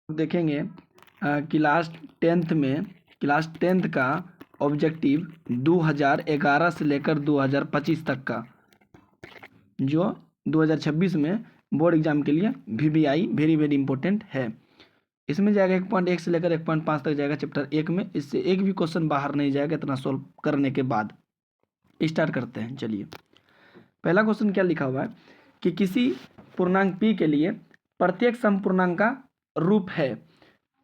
देखेंगे class tenth का objective 2011 से लेकर 2025 तक का, जो 2026 में बोर्ड एग्जाम के लिए VBI वेरी वेरी इंपॉर्टेंट है। इसमें जाएगा 1.1 से लेकर 1.5 तक जाएगा चैप्टर 1 में। इससे एक भी क्वेश्चन बाहर नहीं जाएगा इतना सोल्व करने के बाद। स्टार्ट करते हैं। चलिए, पहला क्वेश्चन क्या लिखा हुआ है कि किसी पूर्णांक p के लिए प्रत्येक सम पूर्णांक का रूप है।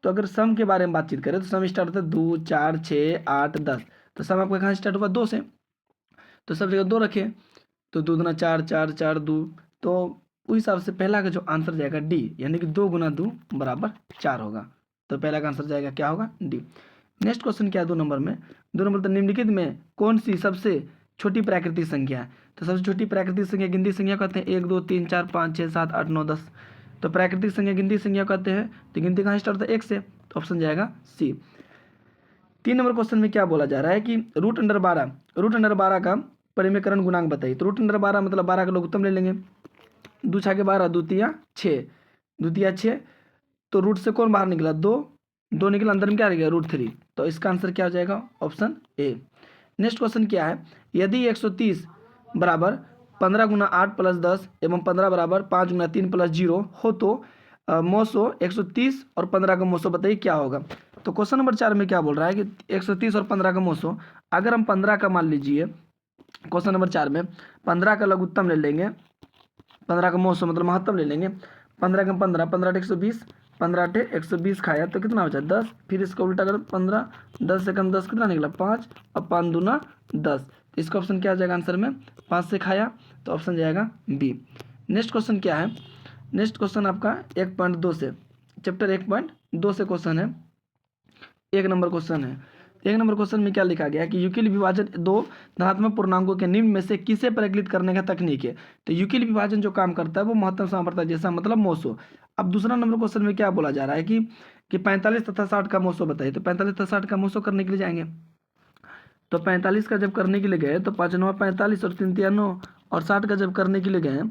तो अगर सम के बारे में बातचीत करें तो सम स्टार्ट होता है 2, 4, 6, 8, 10। तो सम आपका कहाँ स्टार्ट हुआ? 2 से। तो सब जगह 2 रखे, तो 2 दूना 4, 4, 4, 2। तो उस हिसाब से पहला का जो आंसर जाएगा डी, यानी कि 2 गुना 2 बराबर 4 होगा। तो पहला का आंसर जाएगा क्या होगा? डी। नेक्स्ट क्वेश्चन क्या है 2 नंबर में? 2 नंबर तो निम्नलिखित में कौन सी सबसे छोटी प्राकृतिक संख्या है? तो सबसे छोटी प्राकृतिक संख्या गिनती संख्या कहते हैं 1, 2, 3, 4, 5, 6, 7, 8, 9, 10। तो प्राकृतिक संख्या गिनती संख्या कहते हैं, तो गिनती कहाँ स्टार्ट होता है? 1 से। तो ऑप्शन जाएगा सी। 3 नंबर क्वेश्चन में क्या बोला जा रहा है कि √12 का परिमेयकरण गुणांक बताइए। तो √12 मतलब 12 का लघुत्तम ले लेंगे। 2 छाके 12, द्वितीया 6, तो रूट से कौन बाहर निकला? 2 निकला, अंदर में क्या रह गया? √3। तो इसका आंसर क्या हो जाएगा? Option A. नेक्स्ट क्वेश्चन क्या है? यदि 130 बराबर 15 गुना 8 प्लस 10 एवं 15 बराबर 5 गुना 3 प्लस 0 हो तो मोसो 130 और 15 का मोसो बताइए क्या होगा। तो क्वेश्चन नंबर 4 में क्या बोल रहा है कि 130 और 15 का मोसो, अगर हम 15 का मान लीजिए, क्वेश्चन नंबर 4 में 15 का लघुत्तम ले लेंगे, 15 का मोसो मतलब महत्तम ले लेंगे। 15 का 15, 15 120, 15 120 खाया तो कितना बचा? 10। फिर इसका उल्टा कर 15, 10 से कम 10 कितना निकला? 5, और 5 दूना 10। तो इसका ऑप्शन क्या आ जाएगा आंसर में? 5 से खाया, तो ऑप्शन जाएगा बी। नेक्स्ट क्वेश्चन क्या है? नेक्स्ट क्वेश्चन आपका 1.2 से, चैप्टर 1.2 से क्वेश्चन है। 1 नंबर क्वेश्चन है। 1 नंबर क्वेश्चन में क्या लिखा गया है कि यूक्लिड विभाजन 2 धनात्मक पूर्णांकों के निम्न में से किसे परिकलित करने का तकनीक है। तो यूक्लिड विभाजन जो काम करता है वो महत्तम सामर्थ्य जैसा, मतलब मोसो। अब दूसरा नंबर क्वेश्चन में क्या बोला जा रहा है कि 45 तथा 60 का मोसो बताइए। तो 45 तथा 60 का मोसो करने के लिए जाएंगे, तो 45 का जब करने के लिए गए तो 5 9 45 और 3 3 9, और 60 का जब करने के लिए गए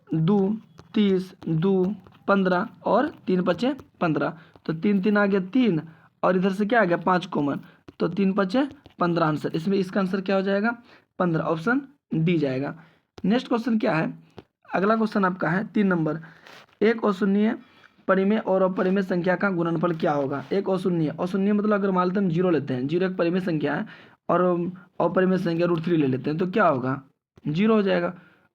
2 30, 2 15 और 3 5 15। तो 3 3 आ गया 3, और इधर से क्या आ गया? 5 कॉमन, तो 3 5 15 आंसर। इसमें इसका आंसर क्या हो जाएगा? 15, ऑप्शन डी जाएगा। नेक्स्ट क्वेश्चन क्या है? अगला क्वेश्चन आपका है 3 नंबर। एक अशून्य परिमेय और अपरिमेय संख्या का गुणनफल क्या होगा? एक अशून्य मतलब अगर मान लेते हैं हम 0 लेते हैं, 0 एक परिमेय संख्या है और अपरिमेय संख्या √3 ले लेते हैं, तो क्या होगा? 0 हो जाएगा।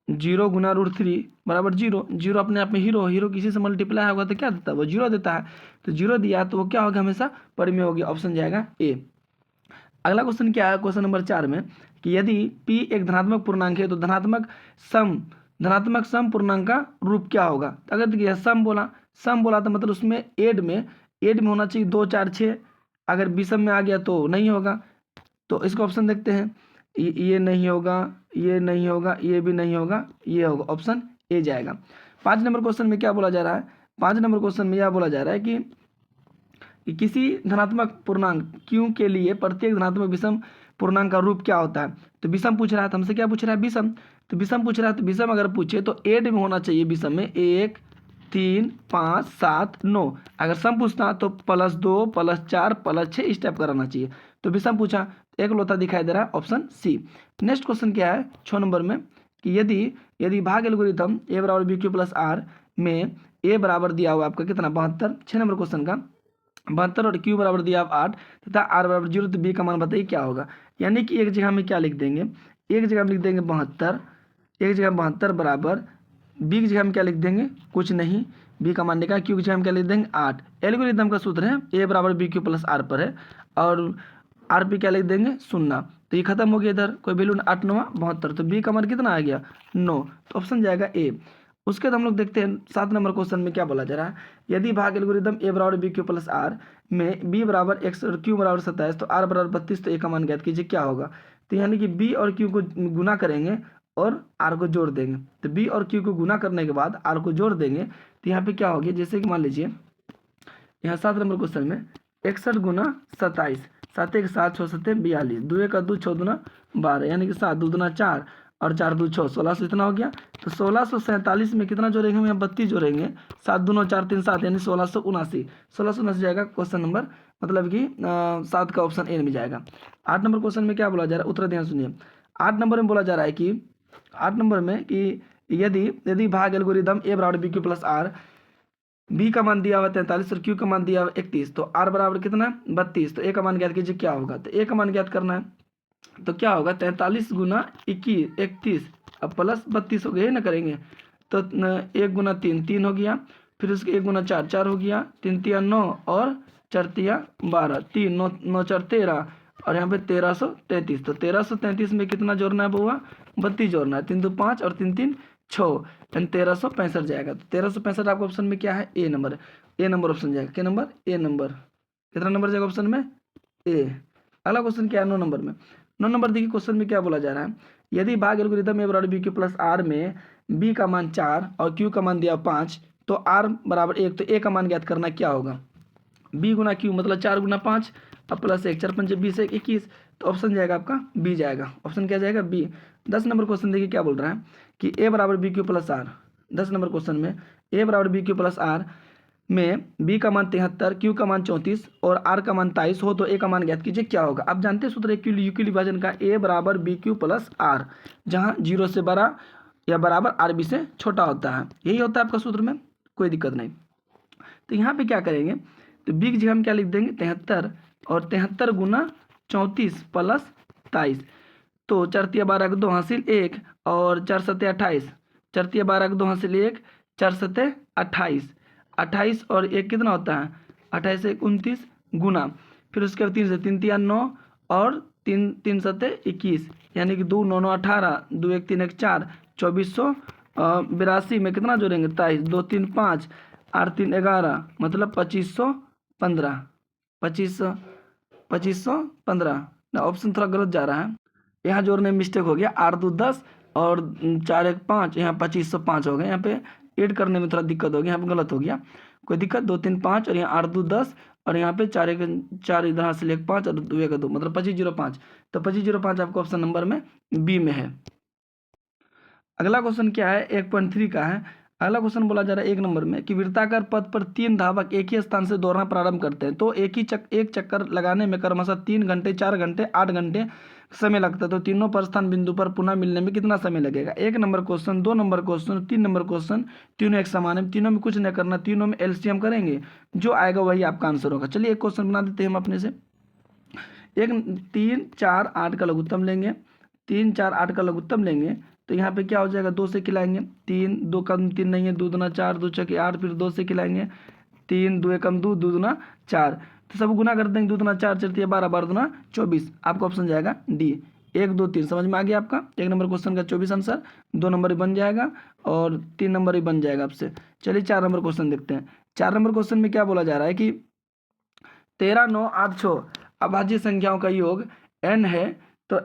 0 गुना √3 बराबर 0। 0 अपने आप में हीरो किसी से मल्टीप्लाई होगा तो क्या देता है? वो 0 देता है। तो 0 दिया तो वो क्या होगा? हमेशा परिमेय होगी। ऑप्शन जाएगा ए। अगला क्वेश्चन क्या है क्वेश्चन नंबर 4 में कि यदि p एक धनात्मक पूर्णांक है तो धनात्मक सम पूर्णांक का रूप क्या होगा। अगर देखिए सम बोला तो मतलब उसमें एड में होना चाहिए 2 4 6। अगर विषम में आ गया तो नहीं होगा। तो इसका ऑप्शन देखते हैं। ये नहीं होगा, ये नहीं होगा, ये भी नहीं होगा, ये होगा। ऑप्शन ए जाएगा। 5 नंबर क्वेश्चन में क्या बोला जा रहा है? 5 नंबर क्वेश्चन में यह बोला जा रहा है कि किसी धनात्मक पूर्णांक q के लिए प्रत्येक धनात्मक विषम पूर्णांक का रूप क्या होता है। तो विषम पूछ रहा है, तो हमसे क्या पूछ रहा है? विषम। तो विषम पूछ रहा है, तो विषम अगर पूछे तो एड में होना चाहिए। विषम में 1 3 5 7 9। अगर सम पूछता तो +2 +4 +6 इस टाइप का रहना चाहिए। तो विषम पूछा, एक लोता दिखाई दे रहा है, ऑप्शन सी। नेक्स्ट क्वेश्चन क्या है 6 नंबर में कि यदि भाग एल्गोरिथम a बराबर BQ + R में a बराबर दिया हुआ आपका कितना? 72। 6 नंबर क्वेश्चन का 72 और q बराबर दिया आप 8 तथा r बराबर 0, तो b का मान बताइए क्या होगा। यानी कि एक जगह में क्या लिख देंगे? एक जगह में लिख देंगे 72, एक जगह 72 बराबर, b की जगह में क्या लिख देंगे? कुछ नहीं, b का मान निकाल। q की जगह में क्या लिख देंगे? 8। एल्गोरिथम का सूत्र है a बराबर BQ + R पर है, और r पे क्या लिख देंगे? 0। तो ये खत्म हो गया, इधर कोई वैल्यू 8 9 72, तो b का मान कितना आ गया? 9। तो ऑप्शन जाएगा ए। उसके बाद हम लोग देखते हैं 7 नंबर क्वेश्चन में क्या बोला जा रहा है। यदि भाग एल्गोरिथम a बराबर BQ + R में b बराबर x और q बराबर 27 तो r बराबर 32, तो a का मान ज्ञात कीजिए क्या होगा। तो यानी कि b और q को गुना करेंगे और r को जोड़ देंगे। तो b और q को गुना करने के बाद r को जोड़ देंगे, तो यहाँ पे क्या हो गया? जैसे कि मान लीजिए यहाँ 7 नंबर क्वेश्चन में 61 गुना 27, 7 1 7 6 7 42, 2 1 2 6 2 12, यानी कि 7 2 2 4 और 4 2 6, 1600 इतना हो गया। तो 1647 में कितना जोड़ेंगे हम, यहाँ 32 जोड़ेंगे, 7 दूनो 4 3 7 यानी 1679 जाएगा क्वेश्चन नंबर, मतलब कि 7 का ऑप्शन ए में जाएगा। 8 नंबर क्वेश्चन में क्या बोला जा रहा है, उत्तर ध्यान सुनिए। 8 नंबर में बोला जा रहा है कि 8 नंबर में कि यदि भाग एल्गोरिदम ए बराबर B Q plus R, B का मान दिया हुआ 43 और क्यू का मान दिया हुआ 31, तो आर बराबर कितना है 32, तो ए का मान ज्ञात कीजिए क्या होगा। तो ए का मान ज्ञात करना है तो क्या होगा, 43 गुना 21 31 अब प्लस 32 हो गया ना करेंगे, तो 1 गुना 3 3 हो गया, फिर उसके 1 गुना 4 4 हो गया, 3 तिया 9 और 4 तिया 12, 3 9 9 4 13 और यहाँ पे 1333, तो 1333 में कितना जोड़ना है बउआ, 32 जोड़ना है, 3 2 5 और 3 3 6 यानी 1365 जाएगा। तो 1365 आपका ऑप्शन में क्या है, ए नंबर, ए नंबर ऑप्शन जाएगा, क्या नंबर, ए नंबर। कितना नंबर जाएगा ऑप्शन में, ए। अगला क्वेश्चन क्या है 9 नंबर में। 9 नंबर देखिए क्वेश्चन में क्या बोला जा रहा है, यदि भाग एल्गोरिदम ए बराबर बी क्यू प्लस आर में बी का मान 4 और क्यू का मान दिया 5, तो आर बराबर 1, तो ए का मान ज्ञात करना क्या होगा, बी गुना क्यू मतलब 4 गुना 5 अब प्लस 1, 4 5 20 1 21, तो ऑप्शन जाएगा आपका बी जाएगा, ऑप्शन क्या जाएगा बी। 10 नंबर क्वेश्चन देखिए क्या बोल रहा है कि ए बराबर B Q plus R, 10 number question में ए बराबर बी क्यू प्लस आर में बी का मान 73, क्यू का मान 34 और आर का मान 23 हो तो ए का मान ज्ञात कीजिए क्या होगा। आप जानते हैं सूत्र यू के विभाजन का, ए बराबर बी क्यू प्लस आर, जहाँ 0 से बड़ा या बराबर आर बी से छोटा होता है, यही होता है आपका सूत्र में, कोई दिक्कत नहीं। तो यहाँ पे क्या करेंगे, तो बी की जगह हम क्या लिख देंगे 73 और 73 गुना 34 प्लस 23, तो 4 तिया 12 का 2 हासिल 1 और 4 सत्ते 28, 4 तिया 12 का 2 हासिल 1 4 सत्ते 28, 28 और 1 कितना होता है 28 से 29 गुना, फिर उसके बाद 3 से 3 तिया 9 और 3 3 सत्ते 21 यानी कि 2 9 9 18 2 1 3 1 4 2482 में कितना जोड़ेंगे 23 2 3 5 8 3 11 मतलब 2515, 2515 ना, ऑप्शन थोड़ा गलत जा रहा है, यहाँ जोड़ने में मिस्टेक हो गया, 8 2 10 और 4 1 5, यहाँ 2505 हो गया, यहाँ पे ऐड करने में थोड़ा दिक्कत हो गया, यहाँ पे गलत हो गया, कोई दिक्कत, 2 3 5 और यहाँ 8 2 10 और यहाँ पे 4 1 4 इधर से 1 5 और 2 1 2 मतलब 2505, तो 2505 आपको ऑप्शन नंबर में बी में है। अगला क्वेश्चन क्या है 1.3 का है। अगला क्वेश्चन बोला जा रहा है 1 नंबर में कि वृत्ताकार पथ पर 3 धावक एक ही स्थान से दौड़ना प्रारंभ करते हैं, तो एक चक्कर लगाने में क्रमशः 3 घंटे 4 घंटे 8 घंटे समय लगता है, तो तीनों प्रस्थान बिंदु पर पुनः मिलने में कितना समय लगेगा। 1 number question, 2 number question, 3 number question, तीनों एक समान है, तीनों में कुछ नहीं करना, तीनों में एलसीएम करेंगे, जो आएगा वही आपका आंसर होगा। चलिए एक क्वेश्चन बना देते हैं हम अपने से, 3 4 8 का लघुत्तम लेंगे, 3 4 8 का लघुत्तम लेंगे, तो यहाँ पे क्या हो जाएगा 2 से खिलाएंगे, 3 2 कम 3 नहीं है, 2 दूना 4 2 छके 8, फिर 2 से खिलाएंगे, 3 2 कम 2 2 दूना 4, तो सब गुना कर देंगे, 2 दूना 4 4 12 12 दूना 24, आपका ऑप्शन जाएगा डी। 1 2 3 समझ में आ गया आपका 1 नंबर क्वेश्चन का 24 आंसर, 2 नंबर ही बन जाएगा और 3 नंबर ही बन जाएगा आपसे। चलिए 4 नंबर क्वेश्चन देखते हैं। 4 नंबर क्वेश्चन में क्या बोला जा रहा है कि 13 9 8 6 अभाज्य संख्याओं का योग n है, तो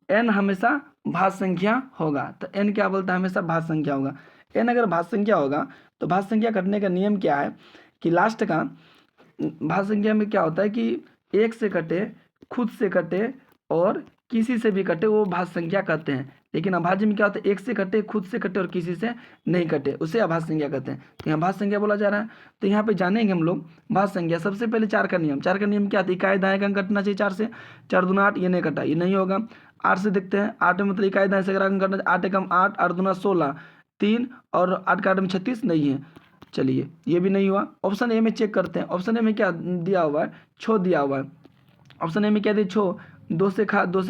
n हमेशा भाज्य संख्या होगा, तो n क्या बोलता है हमेशा भाज्य संख्या होगा। n अगर भाज्य संख्या होगा तो भाज्य संख्या कटने का नियम क्या है कि लास्ट का भाज्य संख्या में क्या होता है कि एक से कटे, खुद से कटे और किसी से भी कटे, वो भाज्य संख्या कहते हैं। लेकिन अभाज्य में क्या होता है एक से कटे, खुद से कटे और किसी से नहीं कटे, उसे अभाज्य संख्या कहते हैं। तो यहाँ भाज्य संख्या बोला जा रहा है, तो यहाँ पे जानेंगे हम लोग भाज्य संख्या। सबसे पहले 4 का नियम, 4 का नियम क्या था, इकाई दाएं का अंक कटना चाहिए 4 से, 4 दूना 8, ये नहीं कटा, ये नहीं होगा। 8 से देखते हैं, 8 में मतलब इकाई दाएं से अगर अंक कटना, 8 एकम 8, 8 दूना 16, 3 और 8 का 8 में 36 नहीं है, चलिए ये भी नहीं हुआ। ऑप्शन ए में चेक करते हैं, ऑप्शन ए में क्या दिया हुआ है, छो दिया हुआ है। ऑप्शन ए में क्या दिया छो, 2 से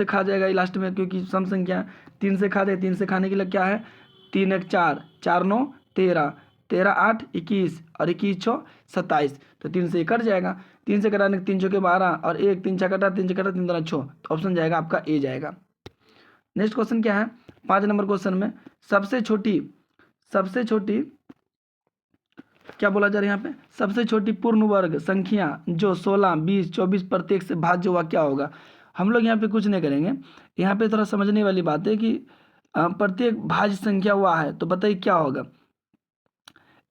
खा जाएगा लास्ट में, क्योंकि सम संख्या 3 से खा दे, 3 से खाने के लिए क्या है 3 1 4 4 9 13, 13 8 21 और 21 6 27, तो 3 से कट जाएगा, 3 से कटाने 3 6 12 और 1 3 6 कटा 3 से कटा 3 दूना 6, तो ऑप्शन जाएगा आपका ए जाएगा। नेक्स्ट क्वेश्चन क्या है 5 नंबर क्वेश्चन में सबसे छोटी क्या बोला जा रहा है यहाँ पे, सबसे छोटी पूर्ण वर्ग संख्या जो 16 20 24 प्रत्येक से भाज्य हुआ क्या होगा। हम लोग यहाँ पे कुछ नहीं करेंगे, यहाँ पे थोड़ा समझने वाली बात है कि प्रत्येक भाज्य संख्या हुआ है तो बताइए क्या होगा।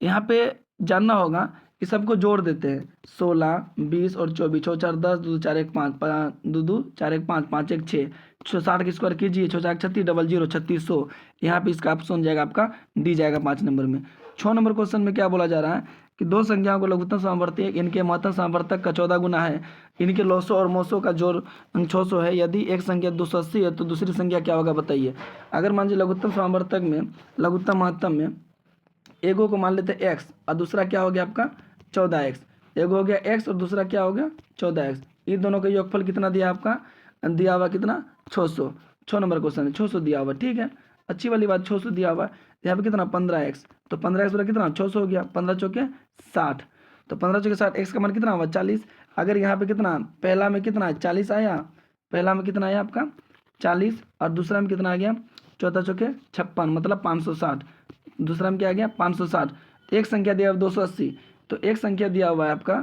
यहाँ पे जानना होगा इस सबको जोड़ देते हैं 16, 20 और 24, 6 4 10, 2 4 1 5, 2 2 4 1 5, 5 1 6, 60 की स्क्वायर कीजिए, 6 4 36, 00 3600। यहाँ पे इसका ऑप्शन जाएगा आपका डी जाएगा 5 नंबर में। 6 नंबर क्वेश्चन में क्या बोला जा रहा है कि दो संख्याओं को लघुत्तम सामर्थ्य इनके महत्तम सामर्थ्यक का 14 गुना है, इनके लॉसों और मोसों का जोड़ 600 है। यदि एक संख्या 280 है तो दूसरी संख्या क्या होगा बताइए। अगर मान लीजिए लघुत्तम सामर्थ्यक में, लघुत्तम महत्तम में एगो को मान लेते हैं x और दूसरा क्या हो गया आपका 14x। एगो हो गया x और दूसरा क्या हो गया 14x। इन दोनों का योगफल कितना दिया आपका, दिया हुआ कितना 600। 6 नंबर क्वेश्चन है 600 दिया हुआ, ठीक है, अच्छी वाली बात 600 दिया हुआ। यहाँ पे कितना 15x, तो 15x बराबर कितना 600 हो गया, 15 चौके 60, तो 15 चौके 60, x का मान कितना हुआ 40। अगर यहाँ पे कितना पहला में कितना 40 आया, पहला में कितना आया आपका 40 और दूसरा में कितना आ गया 14 चौके 56 मतलब 560, दूसरा में क्या आ गया 560। एक संख्या दिया हुआ 280, तो एक संख्या दिया हुआ है आपका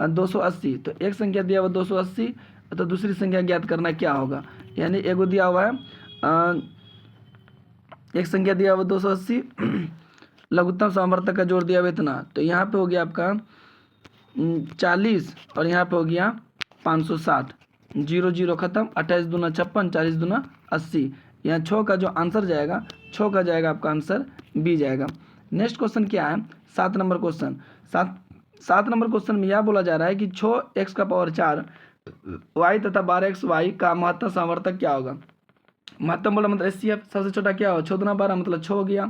280, तो एक संख्या दिया हुआ 280, तो दूसरी संख्या ज्ञात करना क्या होगा। यानी एगो दिया हुआ है एक संख्या दिया हुआ 280 लघुत्तम सामर्थ्यक का जोड़ दिया हुआ इतना, तो यहाँ पे हो गया आपका 40 और यहाँ पे हो गया 560, 0 0 खत्म, 28 दूना 56, 40 दूना 80। यहाँ 6 का जो आंसर जाएगा 6 का जाएगा आपका आंसर बी जाएगा। नेक्स्ट क्वेश्चन क्या है 7 नंबर क्वेश्चन। 7 नंबर क्वेश्चन में यह बोला जा रहा है कि 6x का पावर 4 y तथा 12xy का महत्तम सामर्थ्यक क्या होगा। महत्तम बोला मतलब एचसीएफ, सबसे छोटा क्या हो 6 दूना 12 मतलब 6 हो गया,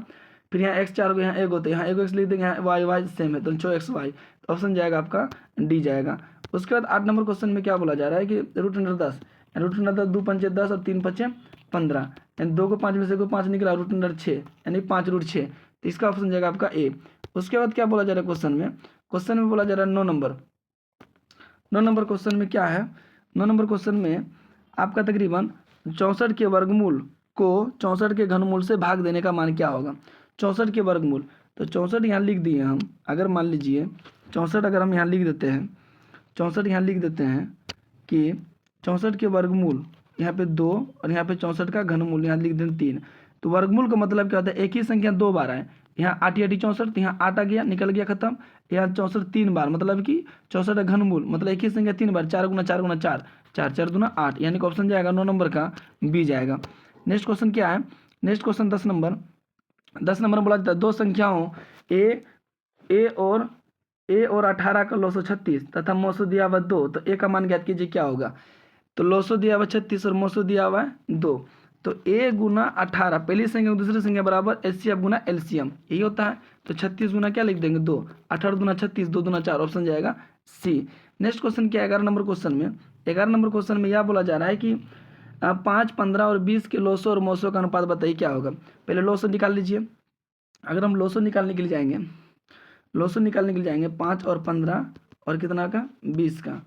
फिर यहाँ x 4 हो गया, यहाँ एगो, तो यहाँ एगो x लिख देंगे, यहाँ y सेम है तो 6xy, तो ऑप्शन जाएगा आपका डी जाएगा। उसके बाद 8 नंबर क्वेश्चन में क्या बोला जा रहा है कि √10, √10 2 पंचे 10 और 3 पंचे 15, यानी 2 को 5 में से 5 निकला, √6 यानी 5√6, तो इसका ऑप्शन जाएगा आपका ए। उसके बाद क्या बोला जा रहा है क्वेश्चन में बोला जा रहा है 9 नंबर क्वेश्चन में क्या है, 9 नंबर क्वेश्चन में आपका तकरीबन 64 के वर्गमूल को 64 के घनमूल से भाग देने का मान क्या होगा। 64 के वर्गमूल, तो 64 यहाँ लिख दिए हम, अगर मान लीजिए 64 अगर हम यहाँ लिख देते हैं, 64 यहाँ लिख देते हैं कि 64 के वर्गमूल यहाँ पे 2 और यहाँ पे 64 का घनमूल यहाँ लिख दें 3, तो वर्गमूल का मतलब क्या होता है एक ही संख्या 2 बार आए, यहाँ 8 8 64, तो यहाँ 8 आ गया निकल गया खत्म, यहाँ 64 3 बार मतलब कि 64 घनमूल मतलब एक ही संख्या 3 बार, 4 गुना 4 गुना 4, 4 4 दूना 8, यानी कि ऑप्शन जाएगा 9 नंबर का बी जाएगा। नेक्स्ट क्वेश्चन क्या है, नेक्स्ट क्वेश्चन 10 नंबर। 10 नंबर बोला जाता है दो संख्याओं ए और 18 का लॉसो 36 तथा मोसो दिया हुआ 2, तो ए का मान ज्ञात कीजिए क्या होगा। तो लॉसो दिया हुआ 36 और मोसो दिया हुआ है 2, तो ए गुना 18 पहली संख्या दूसरी संख्या बराबर एचसीएफ गुना एलसीएम, यही होता है। तो 36 गुना क्या लिख देंगे 2, 18 दूना 36, 2 दूना 4, ऑप्शन जाएगा सी। नेक्स्ट क्वेश्चन क्या है 11 नंबर क्वेश्चन में। 11 नंबर क्वेश्चन में यह बोला जा रहा है कि 5, 15 और 20 के लॉसो और मोसो का अनुपात बताइए क्या होगा। पहले लॉसो निकाल लीजिए, अगर हम लॉसो निकालने के लिए जाएंगे, लॉसो निकालने के लिए जाएंगे 5 और 15 और कितना का 20 का,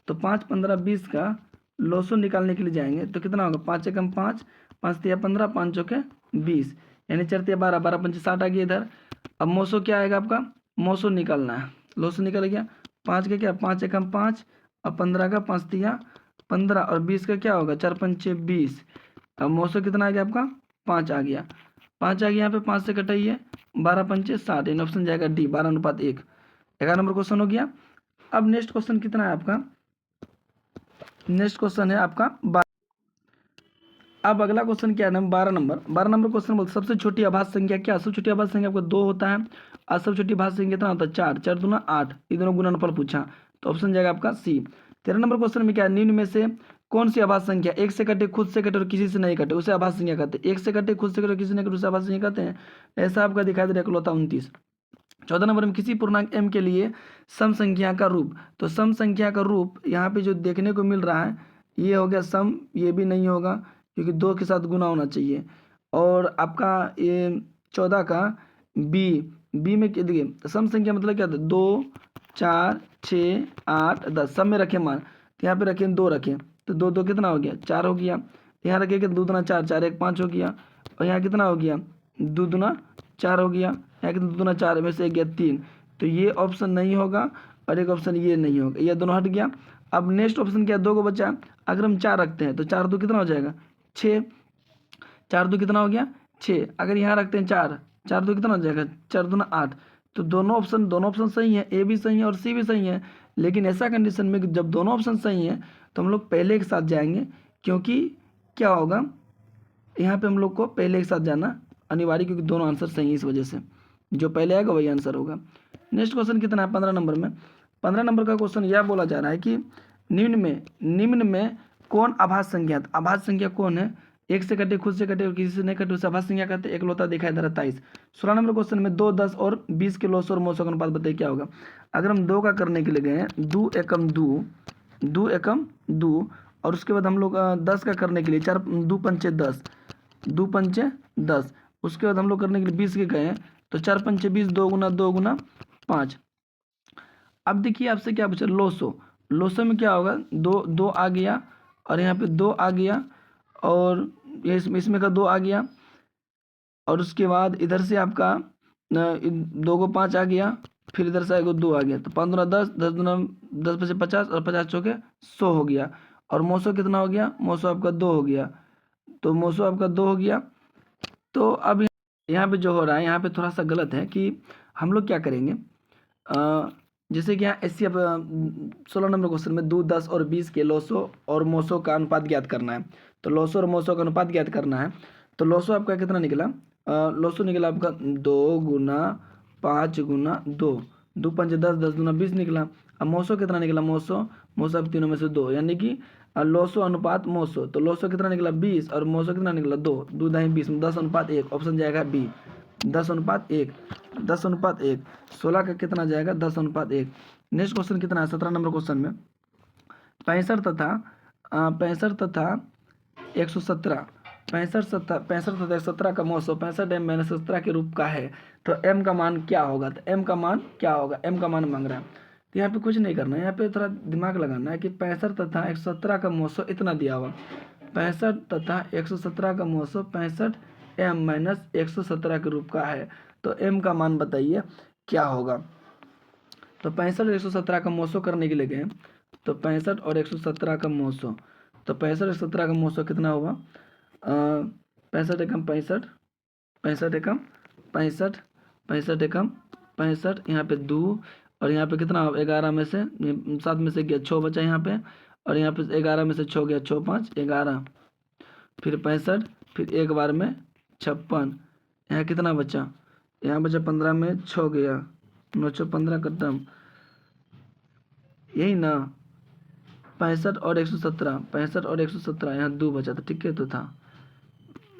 तो 5 15 20 का लॉसो निकालने के लिए जाएंगे तो कितना होगा 5 एकम 5, 5 तिया 15, 5 चौके 20, यानी 4 तिया 12, 12 पंचे 60 आ गया इधर। अब मोसो क्या आएगा आपका, मोसो निकालना है, लॉसो निकल गया 5 का क्या 5 एकम 5 और 15 का 5 तिया 15 और 20 का क्या होगा 4 पंचे 20। अब मोसो कितना आ गया आपका 5 आ गया, 5 आ गया, यहाँ पे 5 से कटाइए 12 पंचे 60, यानी ऑप्शन जाएगा डी 12:1। 11 नंबर क्वेश्चन हो गया। अब नेक्स्ट क्वेश्चन कितना है आपका, नेक्स्ट क्वेश्चन है आपका 12। अब अगला क्वेश्चन क्या है 12 नंबर। 12 नंबर क्वेश्चन बोलते सबसे छोटी आभाज्य संख्या क्या, सबसे छोटी आभाज्य संख्या आपका 2 होता है और सबसे छोटी आभाज्य संख्या कितना होता है 4, 4 दूना 8, ये दोनों गुणनफल पूछा, तो ऑप्शन जाएगा आपका सी। 13 नंबर क्वेश्चन में क्या है निम्न में से कौन सी आभाज्य संख्या एक से कटे, खुद से कटे और किसी से नहीं कटे उसे आभाज्य संख्या कहते हैं। एक से कटे, खुद से कटे और किसी से नहीं कटे उसे आभाज्य संख्या कहते हैं। ऐसा आपका दिखाई दे रहा है इकलौता 29। 14 नंबर में किसी पूर्णांक m के लिए सम संख्या का रूप, तो सम संख्या का रूप यहाँ पे जो देखने को मिल रहा है ये हो गया सम, ये भी नहीं होगा क्योंकि 2 के साथ गुना होना चाहिए। और आपका ये 14 का बी में देखिए सम संख्या मतलब क्या था 2 4 6 8 10, सब में रखें मान, तो यहाँ पे रखें 2 रखें, तो 2 2 कितना हो गया 4 हो गया, यहाँ रखें कि 2 दूना 4, 4 1 5 हो गया, और यहाँ कितना हो गया 2 दूना 4 हो गया, यहाँ कितना 2 दूना 4 में से 1 गया 3, तो ये ऑप्शन नहीं होगा और एक ऑप्शन ये नहीं होगा, ये दोनों हट गया। अब नेक्स्ट ऑप्शन क्या 2 को बचा, अगर हम 4 रखते हैं तो 4 2 कितना हो जाएगा 6, 4 2 कितना हो गया 6, अगर यहाँ रखते हैं 4 4 2 कितना हो जाएगा 4 दूना 8, तो दोनों ऑप्शन सही है, ए भी सही है और सी भी सही है। लेकिन ऐसा कंडीशन में कि जब दोनों ऑप्शन सही हैं तो हम लोग पहले के साथ जाएंगे, क्योंकि क्या होगा यहाँ पे हम लोग को पहले के साथ जाना अनिवार्य, क्योंकि दोनों आंसर सही है, इस वजह से जो पहले आएगा वही आंसर होगा। नेक्स्ट क्वेश्चन कितना है 15 नंबर में। 15 नंबर का क्वेश्चन यह बोला जा रहा है कि निम्न में कौन अभाज्य संख्या, अभाज्य संख्या कौन है, एक से कटे, खुद से कटे और किसी से नहीं कटे उसे अभाज्य संख्या कहते हैं। एकलौता दिखाई दे रहा 23। 16 नंबर क्वेश्चन में 2, 10 और 20 के लॉस और मोसो का अनुपात बताइए क्या होगा। अगर हम 2 का करने के लिए गए हैं, 2 एकम 2 और उसके बाद हम लोग 10 का करने के लिए 4 2 पंचे 10, 2 पंचे 10, उसके बाद हम लोग करने के लिए 20 के गए तो 4 पंचे 20, 2 गुना 5। अब देखिए आपसे क्या पूछा, लोसो में क्या होगा, 2 आ गया और यहाँ पे 2 आ गया और इसमें का 2 आ गया और उसके बाद इधर से आपका 2 को 5 आ गया, फिर इधर से 2 आ गया, तो 5 दूना 10, 10 दूना 10 पचे 50 और 50 चौके 100 हो गया। और मोसो कितना हो गया, मोसो आपका 2 हो गया, तो मोसो आपका 2 हो गया। तो अब यहाँ पे जो हो रहा है, यहाँ पे थोड़ा सा गलत है कि हम लोग क्या करेंगे, जैसे कि यहाँ ऐसी अब 16 नंबर क्वेश्चन में 2, 10 और 20 के लोसो और मोसो का अनुपात ज्ञात करना है। तो लोसो और मोसो का अनुपात ज्ञात करना है, तो लोसो आपका कितना निकला, लोसो निकला आपका 2 गुना 5 गुना 2, 2 पंच 10, 10 गुना 20 निकला। अब मोसो कितना निकला, मोसो अब तीनों में से 2, यानी कि लोसो अनुपात मोसो, तो लोसो कितना निकला 20 और मोसो कितना निकला 2, 2 दाई 20 में 10 अनुपात 1, ऑप्शन जाएगा बी 10 अनुपात 1, 10 अनुपात 1। 16 का कितना जाएगा 10 अनुपात 1। नेक्स्ट क्वेश्चन कितना है 17 नंबर क्वेश्चन में 65 तथा 117, 65 तथा 117 का मौसो 65 m माइनस 17 के रूप का है, तो m का मान क्या होगा, तो m का मान क्या होगा, m का मान मांग रहा है। तो यहाँ पे कुछ नहीं करना है, यहाँ पे थोड़ा दिमाग लगाना है कि 65 तथा 117 का मौसो इतना दिया हुआ, 65 तथा 117 का मौसो 65 m माइनस 117 के रूप का है, तो m का मान बताइए क्या होगा। तो 65 और 117 का मौसो करने के लिए गए, तो 65 और 117 का मौसो, तो 65 और 117 का मौसो कितना होगा, 65 एकम 65, 65 एकम 65, 65 एकम 65, यहाँ पे 2 और यहाँ पे कितना 11 में से 7 में से गया 6 बचा यहाँ पे, और यहाँ पे 11 में से 6 गया 6 5 11, फिर 65, फिर एक बार में 56, यहाँ कितना बचा, यहाँ बचा 15 में 6 गया 9 6 15 खत्म, यही ना 65 और 117, 65 और 117, यहाँ 2 बचा था, ठीक है तो था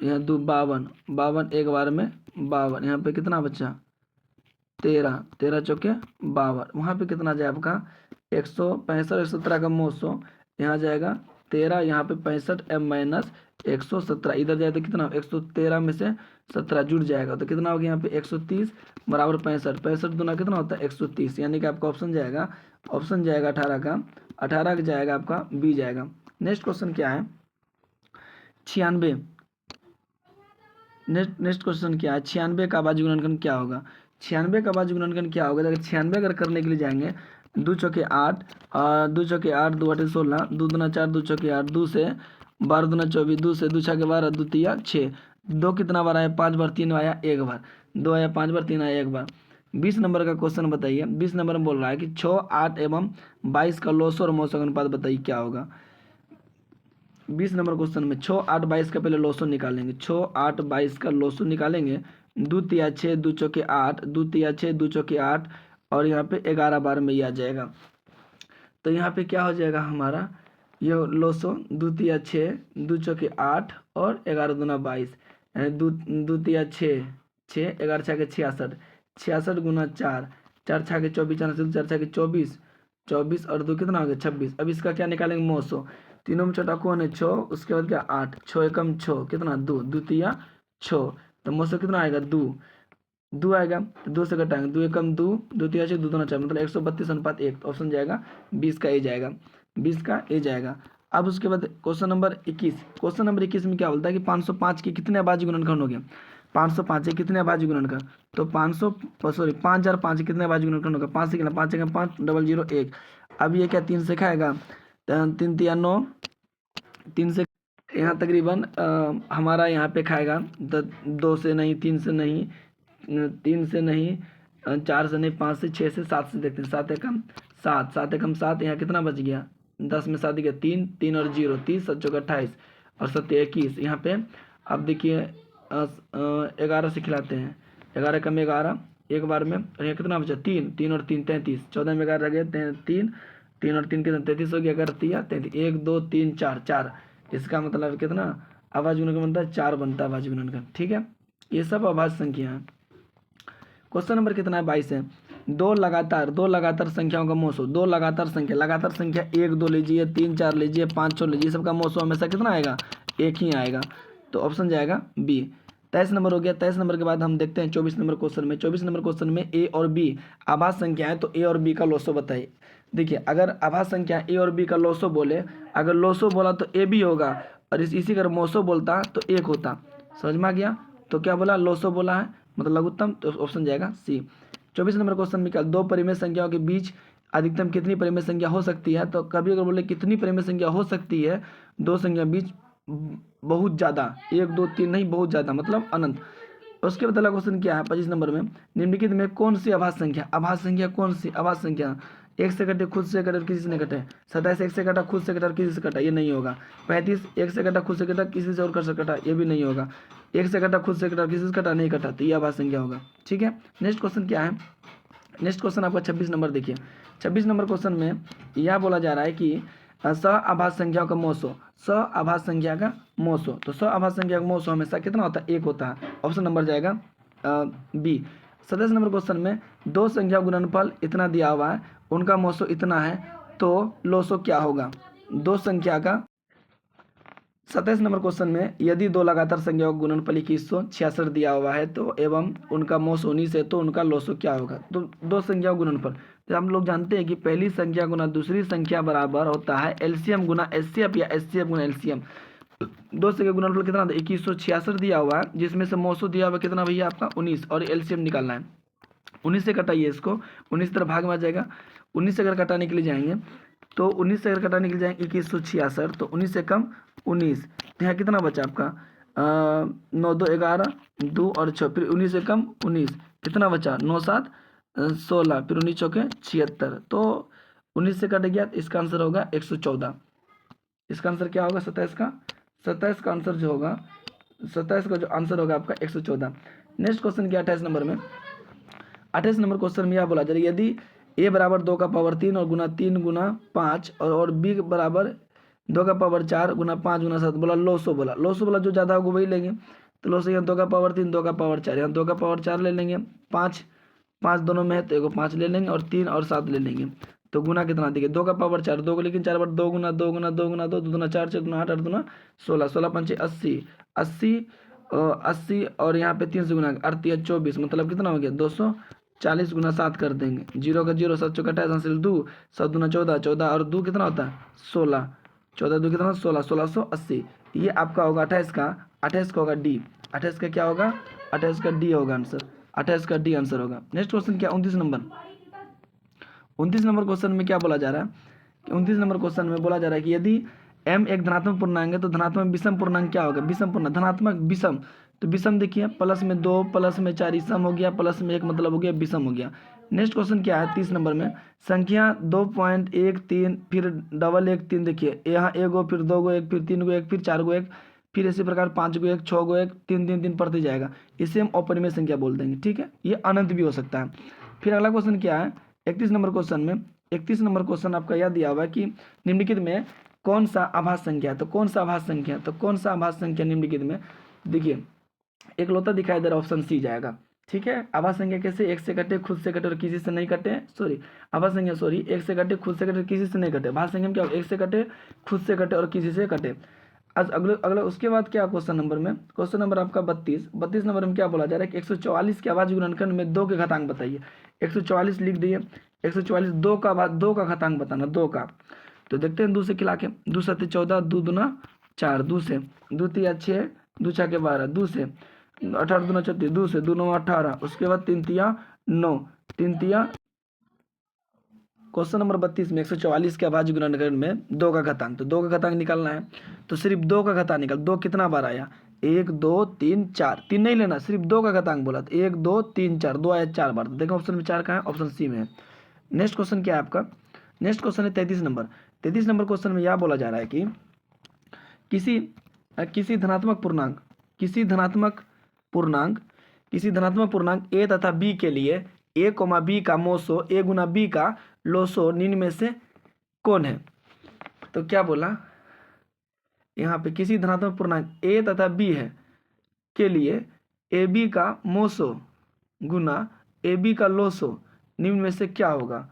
यहाँ 2 52, 52 एक बार में 52, यहाँ पे कितना बचा 13, 13 चौके 52, वहाँ पे कितना जाए आपका 165 और 117 का मौसो, यहाँ जाएगा 13, यहाँ पे 65 m माइनस 117, इधर जाए तो कितना 113 में से 17 जुड़ जाएगा, तो कितना हो गया यहाँ पे 130 बराबर 65, 65 दूना कितना होता है 130, यानी कि आपका ऑप्शन जाएगा 18 का 18 का जाएगा आपका बी जाएगा। नेक्स्ट क्वेश्चन क्या है 96, नेक्स्ट क्वेश्चन क्या है 96 का अभाज्य गुणनखंड क्या होगा। 96 का अभाज्य गुणनखंड क्या होगा, अगर 96 अगर करने के लिए जाएंगे 2 चौके 8 और 2 चौके 8 2 8 16, 2 दूना 4 2 चौके 8, 2 से 12 दूना 24, 2 से 2 छके 12, 2 तिया 6, 2 कितना बार आया 5 बार, 3 आया 1 बार, 2 आया 5 बार, 3 आया 1 बार। 20 नंबर का क्वेश्चन बताइए, 20 नंबर में बोल रहा है कि 6 8 एवं 22 का लॉस और मौसम अनुपात बताइए क्या होगा। 20 नंबर क्वेश्चन में 6 8 22 का पहले लॉसो निकालेंगे, 6 8 22 का लॉसो निकालेंगे, 2 तिया 6 2 चौके 8, 2 तिया 6 2 चौके 8 और यहाँ पे 11 बार में ही आ जाएगा, तो यहाँ पे क्या हो जाएगा हमारा ये लॉसो 2 तिया 6 2 चौके 8 और 11 दूना 22, यानी 2 तिया 6 6 11 छके 66, 66 गुना 4 4 छके 24, 4 छके 24, 24 और 2 कितना हो गया 26। अब इसका क्या निकालेंगे मौसो, तीनों में छोटा कौन है 6, उसके बाद क्या 8, 6 एकम 6 कितना 2, 2 तिया 6, तो मौसो कितना आएगा 2, 2 आएगा, तो 2 से घटाएंगे 2 एकम 2, 2 तिया 6 2 दूना 4, मतलब 132 अनुपात 1, तो ऑप्शन जाएगा 20 का ए जाएगा, 20 का ए जाएगा। अब उसके बाद क्वेश्चन नंबर 21, क्वेश्चन नंबर 21 में क्या बोलता है कि 505 के कितने अभाज्य गुणनखंड हो गया, 505 के कितने अभाज्य गुणनखंड, तो 5005 के कितने अभाज्य गुणनखंड होगा, 5 से कितना 5 एकम 5 0 0 1, अब ये क्या 3 से खाएगा, 3 तिया 9, 3 से यहाँ तकरीबन हमारा यहाँ पे खाएगा 2 से नहीं, 3 से नहीं, 3 से नहीं, 4 से नहीं, 5 से, 6 से, 7 से देखते हैं। 7 एकम 7, 7 एकम 7, यहाँ कितना बच गया? 10 में 7 गया 3, 3 और 0, 30, 7 चौका 28 और 7 21। यहाँ पे अब देखिए 11 से खिलाते हैं। 11 एकम 11 एक बार में, और यहाँ कितना बचा? 3, 3 और 3 33, 14 में 11 रह गया 3, 3 और 3 कितना? 33 हो गया। 11 तिया 33, 1 2 3 4, 4। इसका मतलब कितना आवाज गुणन का बनता है? 4 बनता है आवाज गुणन का। ठीक है, ये सब आवाज संख्या है। क्वेश्चन नंबर कितना है? 22 है। दो लगातार संख्याओं का मोसो, दो लगातार संख्या 1 2 लीजिए, 3 4 लीजिए, 5 6 लीजिए, सबका मोसो हमेशा कितना आएगा? एक ही आएगा। तो ऑप्शन जाएगा बी। 23 नंबर हो गया। 23 नंबर के बाद हम देखते हैं 24 नंबर क्वेश्चन में। 24 नंबर क्वेश्चन में ए और बी आभास संख्या है, तो ए और बी का लोसो बताइए। देखिए, अगर आभास संख्या ए और बी का लोसो बोले, अगर लोसो बोला तो ए बी होगा, और इसी अगर मोसो बोलता तो एक होता। समझ में आ गया? तो क्या बोला? लोसो बोला है, मतलब लघुत्तम, तो ऑप्शन जाएगा सी। 24 नंबर क्वेश्चन में क्या? दो परिमेय संख्याओं के बीच अधिकतम कितनी परिमेय संख्या हो सकती है? तो कभी अगर बोले कितनी परिमेय संख्या हो सकती है दो संख्या बीच? बहुत ज़्यादा, 1 2 3 नहीं, बहुत ज़्यादा, मतलब अनंत। उसके बाद अगला क्वेश्चन क्या है 25 नंबर में? निम्नलिखित में कौन सी आभास संख्या कौन सी आभास संख्या एक से कटे, खुद से कटे और किसी से नहीं कटे? 27 एक से कटा, खुद से कटा और किसी से कटा, ये नहीं होगा। 35 एक से कटा, खुद से कटा, किसी से और कर से कटा, ये भी नहीं होगा। एक से कटा, खुद से कटा, किसी से कटा, नहीं कटा, तो ये आभास संख्या होगा। ठीक है, नेक्स्ट क्वेश्चन क्या है? नेक्स्ट क्वेश्चन आपका 26 नंबर देखिए। 26 नंबर क्वेश्चन में यह बोला जा रहा है कि स आभास संख्याओं का मोसो, स आभास संख्या का मोसो, तो स आभास संख्या का मोसो हमेशा कितना होता है? एक होता है। ऑप्शन नंबर जाएगा बी। 27 नंबर क्वेश्चन में दो संख्या गुणनफल इतना दिया हुआ है, उनका मोसो इतना है, तो लोसो क्या होगा? दो संख्या का 27 नंबर क्वेश्चन में यदि दो लगातार संख्याओं का गुणनफल 2166 दिया हुआ है, तो एवं उनका मोस 19 है, तो उनका लोसो क्या होगा? तो दो संख्याओं का गुणनफल, तो हम लोग जानते हैं कि पहली संख्या गुना दूसरी संख्या बराबर होता है एलसीएम गुना एचसीएफ या एचसीएफ गुना एलसीएम। दो संख्या गुणनफल कितना था? 2166 दिया हुआ है, जिसमें से मोसो दिया हुआ कितना भैया आपका? 19, और एलसीएम निकालना है। 19 से कटाइए इसको, 19 तरफ भाग में आ जाएगा। 19 से अगर कटाने के लिए जाएंगे, तो 19 से अगर कटाने के लिए जाएंगे 2166, तो 19 से कम 19, तो यहाँ कितना बचा आपका? 9 2 11, 2 और 6, फिर 19 से कम 19, कितना बचा? 9 7 16, फिर 19 चौके 76, तो 19 से कट गया, तो इसका आंसर होगा 114। इसका आंसर क्या होगा? 27 का, 27 का आंसर जो होगा, 27 का जो आंसर होगा आपका 114। नेक्स्ट क्वेश्चन क्या? 28 नंबर में। 28 नंबर क्वेश्चन में यह बोला जा रहा है यदि a बराबर 2 का पावर 3 और गुना 3 गुना 5 और b बराबर 2 का पावर 4 गुना 5 गुना 7, बोला लोसो, जो ज़्यादा होगा वही लेंगे। तो लोसो यहाँ 2 का पावर 3, 2 का पावर 4, यहाँ 2 का पावर 4 ले लेंगे, 5 5 दोनों में है तो एगो 5 ले लेंगे, और 3 और 7 ले लेंगे। तो गुना कितना देखिए? 2 का पावर 4, 2 को लेकिन 4 बार 2 गुना 2 गुना 2 गुना 2, 2 गुना 4 4 गुना 8 8 गुना 16, 16 पंचे 80, 80 और यहाँ पे 3 से गुना 8 24, मतलब कितना हो गया? 240 गुना 7 कर देंगे। 0 का 0, 7 चौका 28, हासिल 2, 7 दूना 14, 14 और 2 कितना होता है? 16, 14 2 कितना? 16, 1680। ये आपका होगा 28 का, 28 का होगा डी। 28 का क्या होगा? 28 का डी होगा आंसर, 28 का डी आंसर होगा। नेक्स्ट क्वेश्चन क्या? 29 नंबर। 29 नंबर क्वेश्चन में क्या बोला जा रहा है? 29 नंबर क्वेश्चन में बोला जा रहा है कि यदि m एक धनात्मक पूर्णांक है, तो धनात्मक विषम पूर्णांक क्या होगा? विषम पूर्णांक, धनात्मक विषम, तो विषम देखिए प्लस में 2 प्लस में 4 सम हो गया, प्लस में 1 मतलब हो गया विषम हो गया। नेक्स्ट क्वेश्चन क्या है? 30 नंबर में संख्या 2.13 फिर 113, देखिए यहाँ 1 गो, फिर 2 गो 1, फिर 3 गो 1, फिर 4 गो 1, फिर इसी प्रकार 5 गो 1, 6 गो 1, 3 3 3 पढ़ते जाएगा। इसे हम अपरिमेय संख्या बोल देंगे। ठीक है, ये अनंत भी हो सकता है। फिर अगला क्वेश्चन क्या है? 31 नंबर क्वेश्चन में, 31 नंबर क्वेश्चन आपका यह दिया हुआ है कि निम्नलिखित में कौन सा आभास संख्या है? तो कौन सा आभास संख्या है? तो कौन सा आभास संख्या निम्नलिखित में? देखिए एक लौता दिखाई दे रहा, ऑप्शन सी जाएगा। ठीक है, आभास संख्या कैसे? एक से कटे, खुद से कटे और किसी से नहीं कटे, सॉरी आभास संख्या, सॉरी एक से कटे, खुद से कटे और किसी से नहीं कटे। आभास संख्या में क्या हो? एक से कटे, खुद से कटे और किसी से कटे। आज अगले उसके बाद क्या क्वेश्चन नंबर में? क्वेश्चन नंबर आपका 32 नंबर में क्या बोला जा रहा है कि 144 के आभाज्य गुणनखंड में 2 के घातांक बताइए। 144 लिख दिए, 144 2 का घातांक बताना, 2 का। तो देखते हैं 2 से खिला के, 2 7 14, 2 दूना 4, 2 से 2 तिया 6, 2 छः के 12, 2 से 18 दूना 36, 2 से 2 9 18, उसके बाद 3 तिया 9, 3 तिया। क्वेश्चन नंबर 32 में 144 के अभाज्य गुणनखंड में 2 का घातांक, तो 2 का घातांक निकालना है, तो सिर्फ 2 का घातांक निकाल। 2 कितना बार आया? 1 2 3 4, 3 नहीं लेना, सिर्फ 2 का घातांक बोला तो 1 2 3 4, 2 आया 4 बार। तो देखो ऑप्शन में 4 कहाँ है, ऑप्शन सी में है। नेक्स्ट क्वेश्चन क्या है आपका, नेक्स्ट क्वेश्चन है 33 नंबर। 33 नंबर क्वेश्चन में यह बोला जा रहा है कि किसी धनात्मक पूर्णांक ए तथा बी के लिए ए कोमा बी का मोसो ए गुना बी का लोसो निम्न में से कौन है। तो क्या बोला यहाँ पे, किसी धनात्मक पूर्णांक ए तथा बी है के लिए ए बी का मोसो गुना ए बी का लोसो निम्न में से क्या होगा।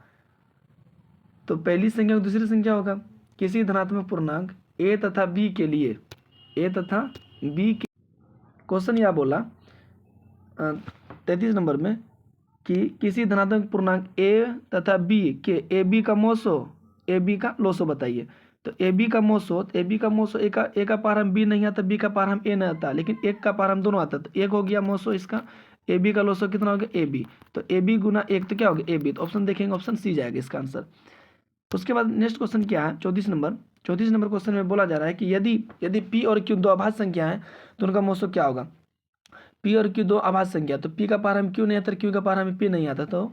तो पहली संख्या दूसरी संख्या होगा। किसी धनात्मक पूर्णांक ए तथा बी के लिए, ए तथा बी के क्वेश्चन यह बोला 33 नंबर में कि किसी धनात्मक पूर्णांक ए तथा बी के ए बी का मोसो ए बी का लोसो बताइए। तो ए बी का मोसो ए का पारम बी नहीं आता, बी का पारम ए नहीं आता, लेकिन एक का पारम दोनों आता। तो एक हो गया मोसो इसका, ए बी का लोसो कितना हो गया ए बी। तो ए बी गुना एक तो क्या हो गया ए बी। तो ऑप्शन देखेंगे ऑप्शन सी जाएगा इसका आंसर। उसके बाद नेक्स्ट क्वेश्चन क्या है 34 नंबर। 34 नंबर क्वेश्चन में बोला जा रहा है कि यदि पी और क्यू दो अभाज्य संख्या है तो उनका मोसो क्या होगा। पी और क्यू दो अभाज्य संख्या, तो पी का पारम क्यू नहीं आता, क्यू का पारम पी नहीं आता, तो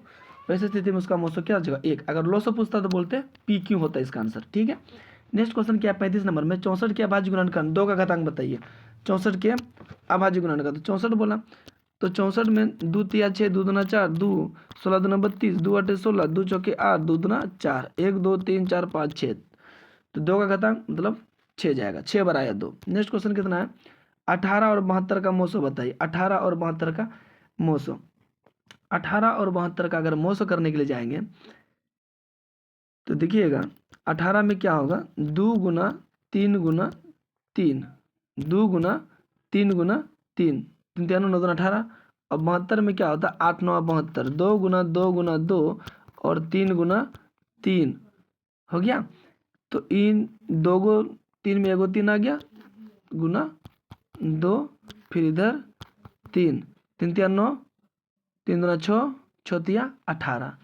वैसे स्थिति में उसका मोसो क्या हो जाएगा एक। अगर लोसो पूछता तो बोलते पी क्यू होता है इसका आंसर। ठीक है, नेक्स्ट क्वेश्चन क्या है 35 नंबर में। 64 के अभाज्य गुणनखंड 2 का घातांक बताइए। 64 के अभाज्य गुणनखंड, तो 64 बोला तो 64 में 2 तिया 6, 2 दूना 4, 2 16 दूना 32, 2 8 16, 2 चौके 8, 2 दूना 4, 1 2 3 4 5 6। तो 2 का घातांक मतलब 6 जाएगा, 6 बार आया 2। नेक्स्ट क्वेश्चन कितना है 18 और 72 का मोसो बताइए। 18 और 72 का मोसो, 18 और 72 का अगर मोसो करने के लिए जाएंगे तो देखिएगा 18 में क्या होगा 2 गुना 3 गुना 3, 2 गुना 3 गुना 3, 3 3 9 18। और 72 में क्या होता है 8 9 72, 2 गुना 2 और 3 गुना 3 हो गया। तो इन 2 गो 3 में एगो 3 आ गया गुना 2, फिर इधर 3 3 3 9, 3 दूना 6, 6 तिया 18,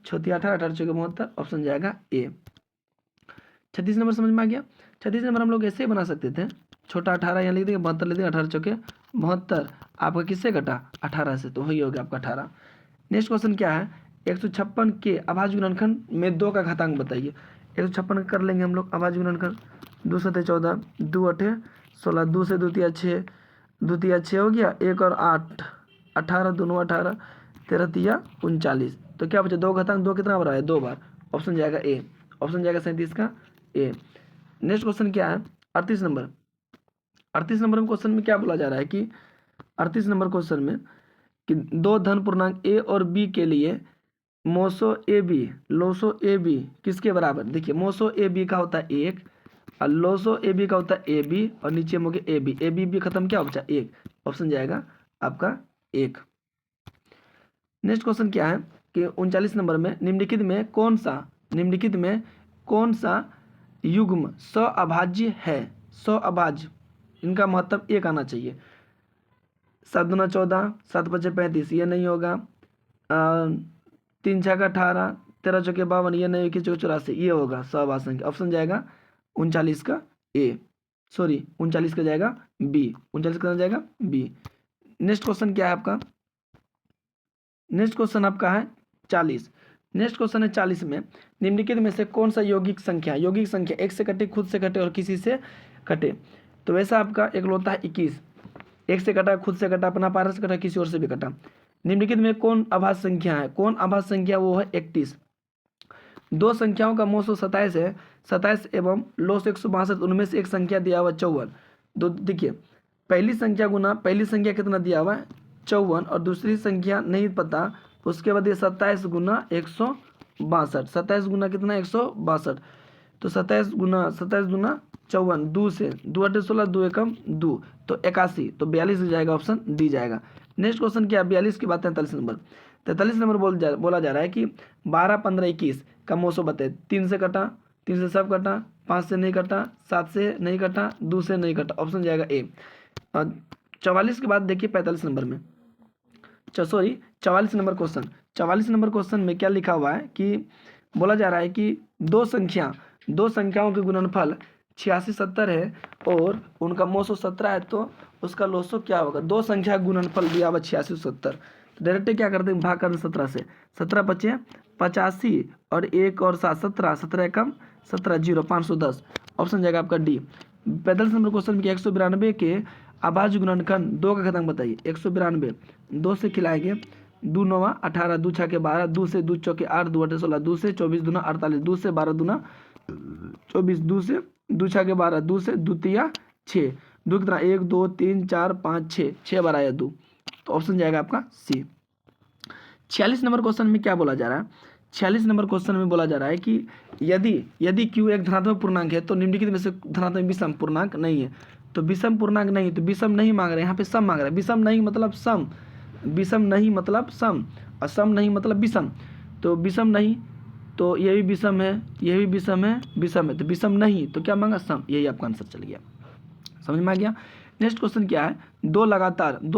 6 तिया 18, 18 चौके 72, ऑप्शन जाएगा ए। 36 नंबर समझ में आ गया। 36 नंबर हम लोग ऐसे ही बना सकते थे, छोटा 18 यहाँ लिख देंगे, 72 लिख देंगे, 18 चौके 72, आपका किससे घटा 18 से, तो वही हो गया आपका 18। नेक्स्ट क्वेश्चन क्या है 156 के अभाज्य गुणनखंड में 2 का घातांक बताइए। 156 कर लेंगे हम लोग अभाज्य गुणनखंड, 2 7 14, 2 8 16, 2 से 2 तिया 6, 2 तिया 6 हो गया, 1 और 8 18, दोनों 18, 13 तिया 39। तो क्या बचा 2 घातांक 2 कितना बार आया 2 बार, ऑप्शन जाएगा ए, ऑप्शन जाएगा 37 का ए। नेक्स्ट क्वेश्चन क्या है 38 नंबर। 38 नंबर क्वेश्चन में क्या बोला जा रहा है कि 38 नंबर क्वेश्चन में कि 2 धन पूर्णांक ए और बी के लिए मोसो ए बी लोसो ए बी किसके बराबर। देखिए मोसो ए बी का होता है 1 और लोसो ए बी का होता है ए बी, और नीचे में हो गया ए बी भी खत्म क्या बचा 1, ऑप्शन जाएगा आपका 1। नेक्स्ट क्वेश्चन क्या है कि 39 नंबर में निम्नलिखित में कौन सा युग्म सअभाज्य है। सअभाज्य इनका महत्व 1 आना चाहिए। 7 दूना 14, 7 5 35, ये नहीं होगा। 3 6 18, 13 चौके 52, ये नहीं, 21 चौके 84, ये होगा सअभाज्य संख्या, ऑप्शन जाएगा 39 का ए, सॉरी 39 का जाएगा बी, 39 का जाएगा बी। नेक्स्ट क्वेश्चन क्या है आपका, नेक्स्ट क्वेश्चन आपका है 40। नेक्स्ट क्वेश्चन है 40 में निम्नलिखित में से कौन सा यौगिक संख्या एक से कटे, खुद से कटे और किसी से कटे। तो वैसा आपका एक होता है 21, एक से कटा, खुद से कटा, अपना पारस से कटा, किसी और से भी कटा। निम्नलिखित में कौन अभाज्य संख्या है, कौन अभाज्य संख्या वो है 31। 2 संख्याओं का मोसो 27 है, 27 एवं लोस 162, उनमें से एक संख्या दिया हुआ 54। दो देखिए पहली संख्या गुना पहली संख्या कितना दिया हुआ है 54, और दूसरी संख्या नहीं पता, उसके बाद ये 27 गुना 162, 27 गुना कितना 162, तो 27 गुना 54, 2 से 2 8 16, 2 एकम 2, तो 81, तो 42 हो जाएगा, ऑप्शन डी जाएगा। नेक्स्ट क्वेश्चन क्या 42 के बाद 43 नंबर। 43 नंबर बोला जा रहा है कि 12 15 21 का मोसो बताए। 3 से कटा, 3 से सब कटा, 5 से नहीं कटा, 7 से नहीं कटा, 2 से नहीं कटा, ऑप्शन जाएगा ए। 44 के बाद देखिए 45 नंबर में, sorry 44 number question. 44 number question में क्या लिखा हुआ है कि बोला जा रहा है कि 2 संख्याओं के गुणनफल 86 70 है और उनका मोसो 17 है, तो उसका लोसो क्या होगा? दो संख्या का गुणनफल दिया हुआ 86 70, तो डायरेक्ट क्या करते हैं, भाग कर 17 से, 17 बचे 85 और 1 और 7 17, 17 कम 17 0 510, ऑप्शन जाएगा आपका डी। 45 नंबर क्वेश्चन में 192 के अभाज्य गुणनखंड 2 का घातांक बताइए। 192 2 से खिलाएंगे, 2 9 18, 2 6 12, 2 से 2 चौके 8, 2 8 16, 2 से 24 दूना 48, 2 से 12 दूना 24, 2 से 2 6 12, 2 से 2 तिया 6, 2 कितना 1 2 3 4 5 6, 6 बार आया 2, तो ऑप्शन जाएगा आपका सी। 46 नंबर क्वेश्चन में क्या बोला जा रहा है? 46 नंबर क्वेश्चन में बोला जा रहा है कि यदि क्यू एक धनात्मक पूर्णांक है तो निम्नलिखित में से धनात्मक विषम पूर्णांक नहीं है। तो विषम पूर्णांक नहीं, तो विषम नहीं मांग रहे हैं, यहाँ पे सम मांग रहे हैं। विषम नहीं मतलब सम, विषम नहीं मतलब सम, और सम नहीं मतलब विषम। तो विषम नहीं तो ये भी विषम है, ये भी विषम है, विषम है, तो विषम नहीं तो क्या मांगा? सम। यही आपका आंसर चल गया, समझ में आ गया। नेक्स्ट क्वेश्चन क्या है? दो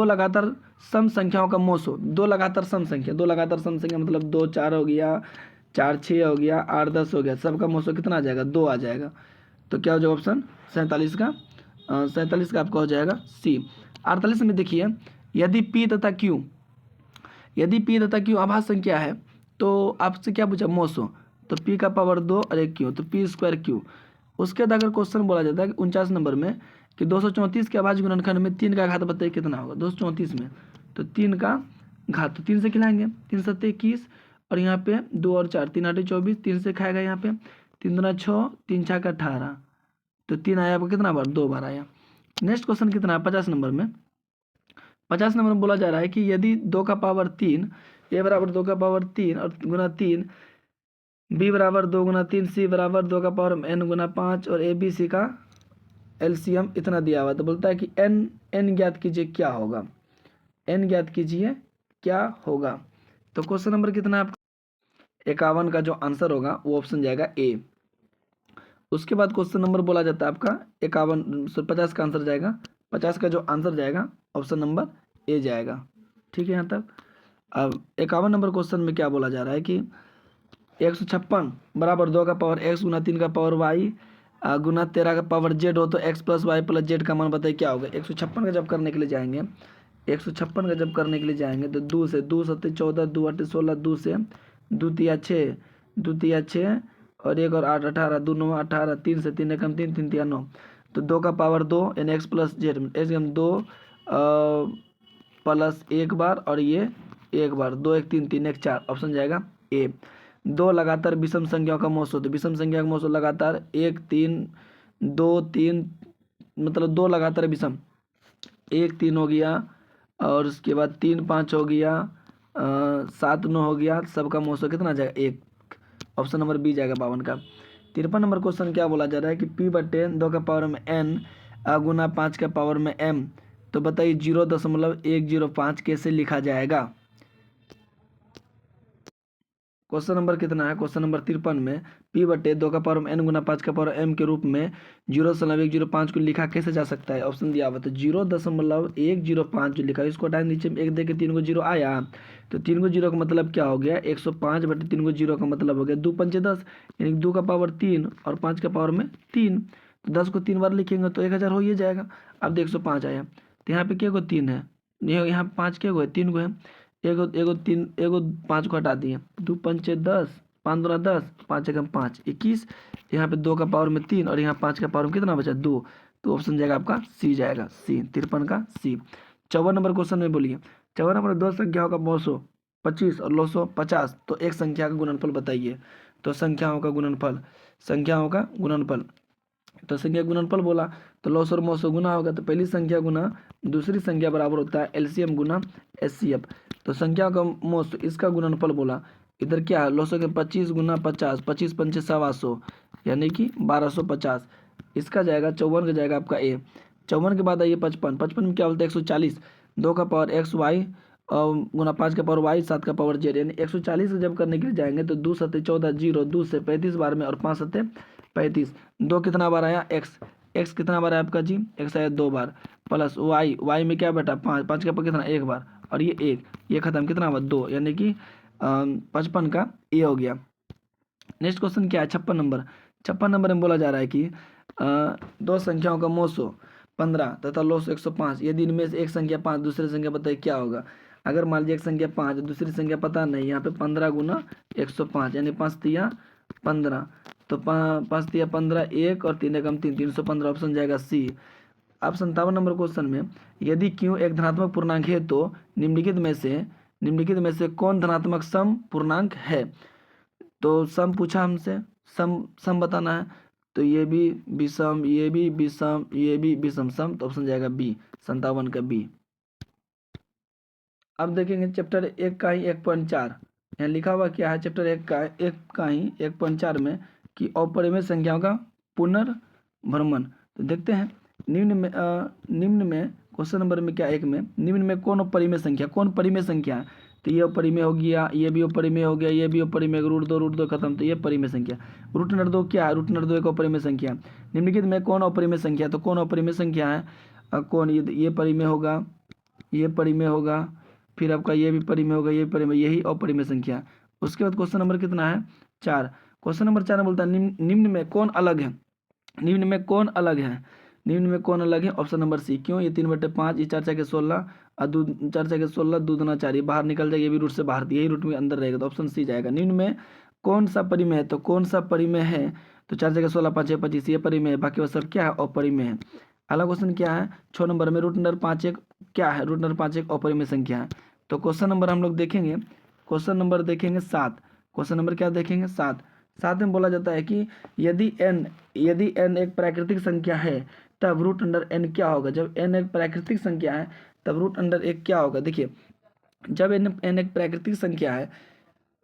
लगातार सम संख्याओं का मोसो। दो लगातार सम संख्या मतलब 2 4 हो गया, 4 6 हो गया, 8 10 हो गया, सबका मोसो कितना आ जाएगा? 2 आ जाएगा। तो क्या हो जाएगा ऑप्शन 47 का? 47 का आपका हो जाएगा सी। 48 में देखिए, यदि P तथा Q आभाज्य संख्या है तो आपसे क्या पूछा? मोसो। तो P का पावर 2 और 1 Q, तो P स्क्वायर Q। उसके बाद अगर क्वेश्चन बोला जाता है कि 49 नंबर में कि 234 के अभाज्य गुणनखंड में 3 का घात बताइए कितना होगा? 234 में तो 3 का घात, तो 3 से खिलाएंगे, 3 7 21 और यहाँ पे 2 और 4 3 8 24, 3 से खाएगा यहाँ पे 3 दूना 6 3 6 18, तो 3 आया आपको कितना बार? 2 बार आया। नेक्स्ट क्वेश्चन कितना है? 50 नंबर में 50 नंबर में बोला जा रहा है कि यदि 2 का पावर 3 ए बराबर 2 का पावर 3 और गुना 3, बी बराबर 2 गुना 3, सी बराबर 2 का पावर एन गुना 5 और ए बी सी का एलसीएम इतना दिया हुआ, तो बोलता है कि एन ज्ञात कीजिए क्या होगा? एन ज्ञात कीजिए क्या होगा? तो क्वेश्चन नंबर कितना है आपका? 51 का जो आंसर होगा वो ऑप्शन जाएगा ए। उसके बाद क्वेश्चन नंबर बोला जाता है आपका 50 का आंसर जाएगा, 50 का जो आंसर जाएगा ऑप्शन नंबर ए जाएगा। ठीक है यहाँ तक। अब 51 नंबर क्वेश्चन में क्या बोला जा रहा है कि 156 बराबर 2 का पावर x गुना 3 का पावर y गुना 13 का पावर z हो तो x plus Y plus Z का मान बताइए क्या होगा? 156 का जब करने के लिए जाएंगे, 156 का जब करने के लिए जाएंगे तो 2 से 2 7 14, 2 8 16, 2 से 2 तिया 6, 2 तिया 6 और 1 और 8 18, 2 9 18, 3 से 3 एकम 3 3 तिया 9, तो 2 का पावर 2 यानी x plus Z, x 2 plus 1 बार और ये 1 बार, 2 1 3 3 1 4, ऑप्शन जाएगा ए। 2 लगातार विषम संख्याओं का मोसो, तो विषम संख्या का मोसो लगातार 1 3 2 3, मतलब 2 लगातार विषम, 1 3 हो गया और उसके बाद 3 5 हो गया, 7 9 हो गया, सबका मोसो कितना जाएगा? 1, ऑप्शन नंबर बी जाएगा 52 का। 53 नंबर क्वेश्चन क्या बोला जा रहा है कि P/10 2 का पावर में n गुना 5 का पावर में m, तो बताइए 0.105 कैसे लिखा जाएगा? क्वेश्चन नंबर कितना है? क्वेश्चन नंबर 53 में P/2 का पावर m गुना 5 का पावर m के रूप में 0.105 को लिखा कैसे जा सकता है? ऑप्शन दिया हुआ, तो 0.105 जो लिखा है इसको हटाए, नीचे में 1 दे के 3 को 0 आया, तो 3 को 0 का मतलब क्या हो गया? 105/3 को 0 का मतलब हो गया 2 5 10, यानी 2 का पावर 3 और 5 का पावर में 3, तो 10 को 3 बार लिखेंगे तो 1000 हो ही जाएगा। अब 105 आया, तो यहाँ पे क्या को 3 है, यहाँ 5 क्या को है? 3 को है, एगो 3 एगो 5 को हटा दिए, 2 5 10, 5 दूना 10, 5 एकम 5 21, यहाँ पे 2 का पावर में 3 और यहाँ 5 का पावर में कितना बचा? 2, तो ऑप्शन जाएगा आपका सी जाएगा, सी 53 का सी। 54 नंबर क्वेश्चन में बोलिए, 54 नंबर 2 संख्याओं का मोसो 25 और लोसो 50, तो एक संख्या का गुणनफल बताइए। तो संख्याओं का गुणनफल, तो संख्या गुणनफल बोला तो लॉस और मोसो गुना होगा, तो पहली संख्या गुना दूसरी संख्या बराबर होता है एलसीएम गुना एचसीएफ। तो संख्या का मोसो इसका गुणनफल बोला, इधर क्या है? लॉसो के 25 गुना 50, 25 पंचे 125, यानी कि 1250, इसका जाएगा 54 का जाएगा आपका ए। 54 के बाद आइए 55, 55 में क्या बोलते हैं? 140, 2 का पावर एक्स वाई गुना 5 का पावर वाई 7 का पावर जेड, यानी 140 से जब करने के लिए जाएंगे तो 2 7 14 0, 2 से 35 बार में और 5 7 35, 2 कितना बार आया? एक्स कितना बार आया आपका जी? एक्स आया 2 बार, प्लस वाई में क्या बेटा? 5, 5 का पावर कितना? 1 बार और ये 1, ये खत्म कितना हुआ? 2, यानी कि 55 का ए हो गया। नेक्स्ट क्वेश्चन क्या है 56 नंबर। 56 नंबर में बोला जा रहा है कि दो संख्याओं का मोसो 15 तथा लोस 105, यदि इनमें से एक संख्या 5 दूसरी संख्या बताइए क्या होगा। अगर मान लीजिए एक संख्या 5 दूसरी संख्या पता नहीं, यहाँ पे 15 गुना 105 यानी 5 तिया 15, तो 5 तिया 15, 1 और 3 एकम 3, 315, ऑप्शन जाएगा सी। अब 57 नंबर क्वेश्चन में यदि क्यों एक धनात्मक पूर्णांक है तो निम्नलिखित में से कौन धनात्मक सम पूर्णांक है। तो सम पूछा हमसे, सम बताना है, तो ये भी विषम, ये भी विषम, ये भी विषम सम, तो ऑप्शन जाएगा बी, 57 का बी। अब देखेंगे चैप्टर 1 का ही 1.4, यहाँ लिखा हुआ क्या है चैप्टर 1 का ही 1.4 में कि अपरिमेय संख्याओं का पुनर्भ्रमण। तो देखते हैं निम्न में क्वेश्चन नंबर में क्या 1 में निम्न में कौन अपरिमेय संख्या है। तो ये अपरिमेय हो गया, ये भी अपरिमेय हो गया, ये भी अपरिमेय, रूट दो खत्म, तो ये परिमेय संख्या। रूट नर 2 क्या है, रूट नर 2 एक अपरिमेय संख्या। निम्नलिखित में कौन अपरिमेय संख्या, तो कौन अपरिमेय संख्या है, कौन, ये परिमेय होगा, ये परिमेय होगा, फिर आपका ये भी परिमेय होगा, ये परिमेय, यही अपरिमेय संख्या। उसके बाद क्वेश्चन नंबर कितना है 4। क्वेश्चन नंबर 4 में बोलता है निम्न में कौन अलग है, निम्न में कौन अलग है, ऑप्शन नंबर सी। क्यों, ये 3/5, ये 4 के 16 और 4 के 16, 2 दूना 4, ये बाहर निकल जाएगा, ये भी रूट से बाहर, यही रूट में अंदर रहेगा, तो ऑप्शन सी जाएगा। निम्न में कौन सा परिमेय है, तो कौन सा परिमेय है, तो 4 के 16, 5 25, ये परिमेय है, बाकी वो सब क्या है, अपरिमेय है। अगला क्वेश्चन क्या है 6 नंबर में, रूट नंबर 5 एक क्या है, रूट नंबर 5 एक अपरिमेय संख्या है। तो क्वेश्चन नंबर हम लोग देखेंगे, क्वेश्चन नंबर देखेंगे 7। क्वेश्चन नंबर क्या देखेंगे 7 में बोला जाता है कि यदि n एक प्राकृतिक संख्या है तब रूट अंडर n क्या होगा। जब n एक प्राकृतिक संख्या है तब रूट अंडर एक क्या होगा। देखिए जब n एक प्राकृतिक संख्या है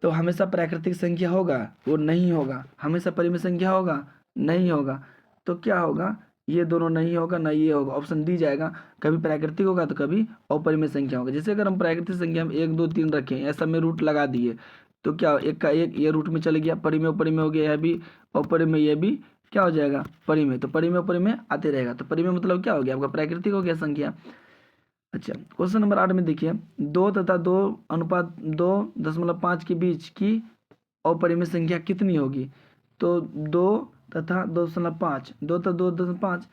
तो हमेशा प्राकृतिक संख्या होगा, वो नहीं होगा, हमेशा परिमेय संख्या होगा, नहीं होगा, तो क्या होगा, ये दोनों नहीं होगा, ना ये होगा, ऑप्शन डी जाएगा। कभी प्राकृतिक होगा तो कभी अपरिमेय संख्या होगा। जैसे अगर हम प्राकृतिक संख्या में 1 2 3 रखें, ऐसा में रूट लगा दिए, तो क्या एक का एक ये रूट में चले गया, परिमेय हो गया, यह भी अपरिमेय, ये भी क्या हो जाएगा, परिमेय। तो परिमेय आते रहेगा, तो परिमेय मतलब क्या हो गया आपका, प्राकृतिक हो गया संख्या। अच्छा क्वेश्चन नंबर 8 में देखिए 2 तथा 2:2.5 के बीच की अपरिमेय संख्या कितनी होगी। तो 2 तथा 2.5, 2 तथा 2.5,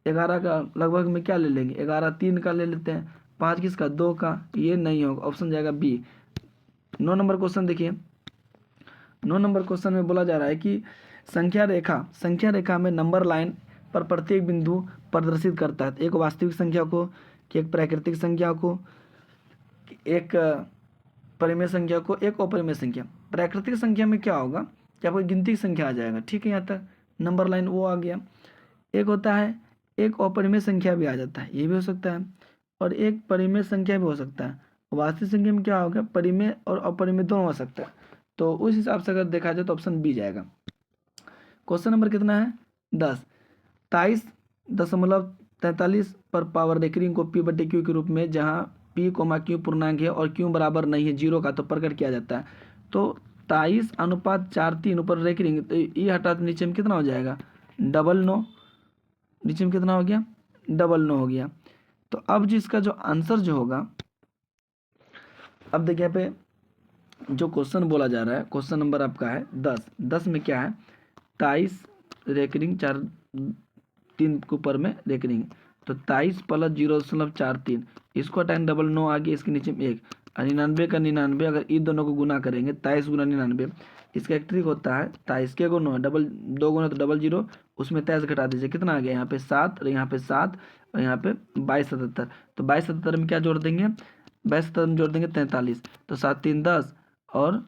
11 का लगभग में क्या ले लेंगे, 11 3 का ले लेते हैं, 5 किसका, 2 का, ये नहीं होगा, ऑप्शन जाएगा बी। 9 नंबर क्वेश्चन देखिए, 9 नंबर क्वेश्चन में बोला जा रहा है कि संख्या रेखा में नंबर लाइन पर प्रत्येक बिंदु प्रदर्शित करता है, एक वास्तविक संख्या को, कि एक प्राकृतिक संख्या को, एक परिमेय संख्या को, एक अपरिमेय संख्या। प्राकृतिक संख्या में क्या होगा कि आपको गिनती संख्या आ जाएगा, ठीक है, यहाँ तक नंबर लाइन वो आ गया। एक होता है एक अपरिमेय संख्या भी आ जाता है, ये भी हो सकता है, और एक परिमेय संख्या भी हो सकता है। वास्तविक संख्या में क्या होगा, परिमेय और अपरिमेय दोनों हो सकता है। तो उस हिसाब से अगर देखा जाए तो ऑप्शन बी जाएगा। क्वेश्चन नंबर कितना है 10। 23.43 पर पावर रेकरिंग को P/Q के रूप में, जहां P, Q पूर्णांक है और Q बराबर नहीं है 0 का, तो प्रकट किया जाता है। तो 23:43 ऊपर रेकरिंग, तो ये हटा तो नीचे में कितना हो जाएगा, 9, नीचे में कितना हो गया, 9 हो गया। तो अब जिसका जो आंसर जो होगा, अब देखिए यहाँ पे जो क्वेश्चन बोला जा रहा है, क्वेश्चन नंबर आपका है 10 में क्या है, 23 रेकरिंग 4 3 के ऊपर में रेकरिंग, तो 23 प्लस 0.43, इसको हटाएंगे 9 आ गया, इसके नीचे में 1, और 99 का 99, अगर इन दोनों को गुना करेंगे 23 गुना 99, इसका एक ट्रिक होता है, 23 के गुना डबल 2 गुना तो 00, उसमें 23 घटा दीजिए, कितना आ गया यहाँ पे 7, और यहाँ पे 7, और यहाँ पे 22.77, तो 22.77 में क्या जोड़ देंगे, 22.77 में जोड़ देंगे 43, तो 7 3 10, और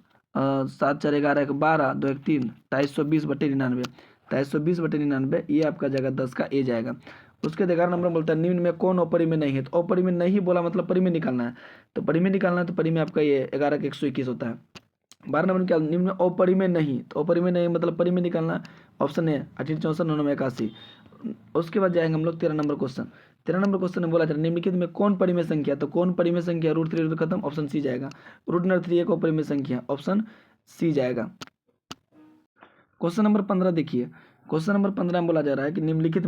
7 4 11 1 12 2 1 3, 2320/99, 2320/99, ये आपका जगह 10 का ए जाएगा। उसके 11 नंबर बोलता है निम्न में कौन अपरिमेय नहीं है। तो अपरिमेय नहीं बोला मतलब परिमेय निकालना है, तो परिमेय निकालना है, तो परिमेय आपका ये 11 का 121 होता है। 12 नंबर क्या, निम्न में अपरिमेय नहीं, तो अपरिमेय नहीं मतलब परिमेय निकालना, ऑप्शन है 38 64 99 81। उसके बाद जाएंगे हम लोग 13 नंबर क्वेश्चन। 13 नंबर क्वेश्चन में बोला जाए निम्नलिखित में कौन परिमेय संख्या, तो कौन परिमेय संख्या, √3 खत्म, ऑप्शन सी जाएगा। √3 एक अपरिमेय संख्या, ऑप्शन सी जाएगा। क्वेश्चन नंबर 15 देखिए, क्वेश्चन नंबर 15 में बोला जा रहा है कि निम्नलिखित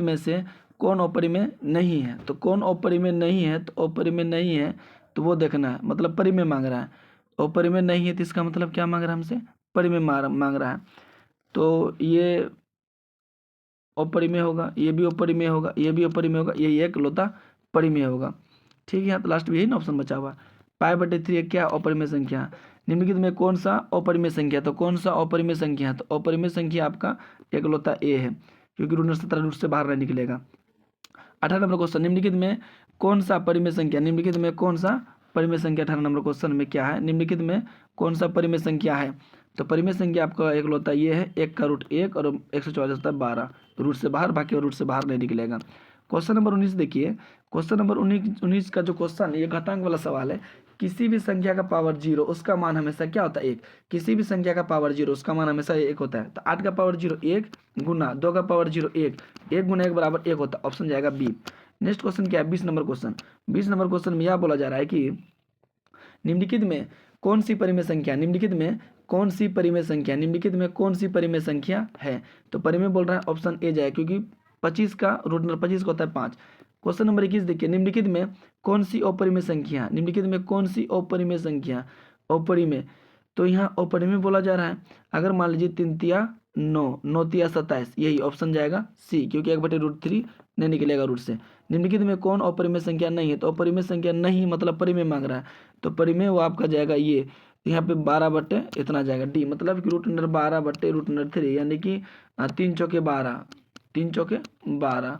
में से कौन अपरिमेय नहीं है। तो कौन अपरिमेय नहीं है, तो अपरिमेय नहीं है तो वो देखना है, मतलब परिमेय मांग रहा है। अपरिमेय नहीं है तो इसका मतलब क्या मांग रहा है हमसे, परिमेय मांग रहा है, तो ये अपरिमेय होगा, ये भी अपरिमेय होगा, ये भी अपरिमेय होगा, ये एक लौता परिमेय होगा। ठीक है, तो लास्ट में यही ना ऑप्शन बचा हुआ। π/3 एक क्या अपरिमेय संख्या है। निम्नलिखित में कौन सा अपरिमेय संख्या, तो कौन सा अपरिमेय संख्या है, तो अपरिमेय संख्या आपका एकलौता ए है, क्योंकि रूट 17 रूट से बाहर नहीं निकलेगा। 18 नंबर क्वेश्चन, निम्नलिखित में कौन सा परिमेय संख्या, निम्नलिखित में कौन सा परिमेय संख्या 18 नंबर क्वेश्चन में क्या है, निम्नलिखित में कौन सा परिमेय संख्या है, तो परिमेय संख्या आपका एकलौता ये है, 1 का रूट 1 और 144 होता है 12, रूट से बाहर, बाकी रूट से बाहर नहीं निकलेगा। क्वेश्चन नंबर 19 देखिए, क्वेश्चन नंबर 19 का जो क्वेश्चन है ये घातांक वाला सवाल है। किसी भी संख्या का पावर 0 उसका मान हमेशा क्या होता है 1, किसी भी संख्या का पावर 0 उसका मान हमेशा 1 होता है। तो 8 का पावर 0 1 गुना 2 का पावर 0 1, 1 गुना 1 बराबर 1 होता है, ऑप्शन जाएगा बी। नेक्स्ट क्वेश्चन क्या है, 20 नंबर क्वेश्चन। 20 नंबर क्वेश्चन में यह बोला जा रहा है कि निम्नलिखित में कौन सी परिमेय संख्या, निम्नलिखित में कौन सी परिमेय संख्या, निम्नलिखित में कौन सी परिमेय संख्या है, तो परिमेय बोल रहा है ऑप्शन ए जाए, क्योंकि 25 का रूट 25 का होता है 5। क्वेश्चन नंबर 21 देखिए, निम्नलिखित में कौन सी अपरिमेय संख्या, निम्नलिखित में कौन सी अपरिमेय संख्या, अपरिमेय, तो यहाँ अपरिमेय बोला जा रहा है। अगर मान लीजिए 3 तिया 9, 9 तिया 27, यही ऑप्शन जाएगा सी, क्योंकि 1/√3 नहीं निकलेगा रूट से। निम्नलिखित में कौन अपरिमेय संख्या नहीं है, तो अपरिमेय संख्या नहीं मतलब परिमेय मांग रहा है, तो परिमेय वो आपका जाएगा ये, यहाँ पे 12 बटे इतना जाएगा डी, मतलब कि √12 बटे √3, यानी कि 3 चौके 12, 3 चौके 12,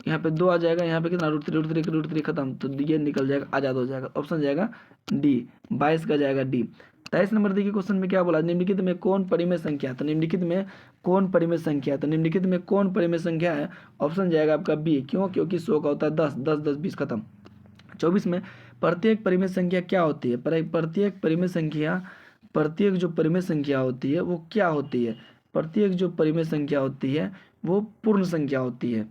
यहाँ पे 2 आ जाएगा, यहाँ पे कितना √3 खत्म, तो ये निकल जाएगा, आजाद हो जाएगा, ऑप्शन जाएगा डी, 22 का जाएगा डी। 23 नंबर देखिए, क्वेश्चन में क्या बोला, निम्नलिखित में कौन परिमेय संख्या, तो निम्नलिखित में कौन परिमेय संख्या, तो निम्नलिखित में कौन परिमेय संख्या है, ऑप्शन जाएगा आपका बी, क्यों, क्योंकि 100 का होता है 10, 10 10 20 खत्म। 24 में प्रत्येक परिमेय संख्या क्या होती है, प्रत्येक परिमेय संख्या, प्रत्येक जो परिमेय संख्या होती है वो क्या होती है, प्रत्येक जो परिमेय संख्या होती है वो पूर्ण संख्या होती है।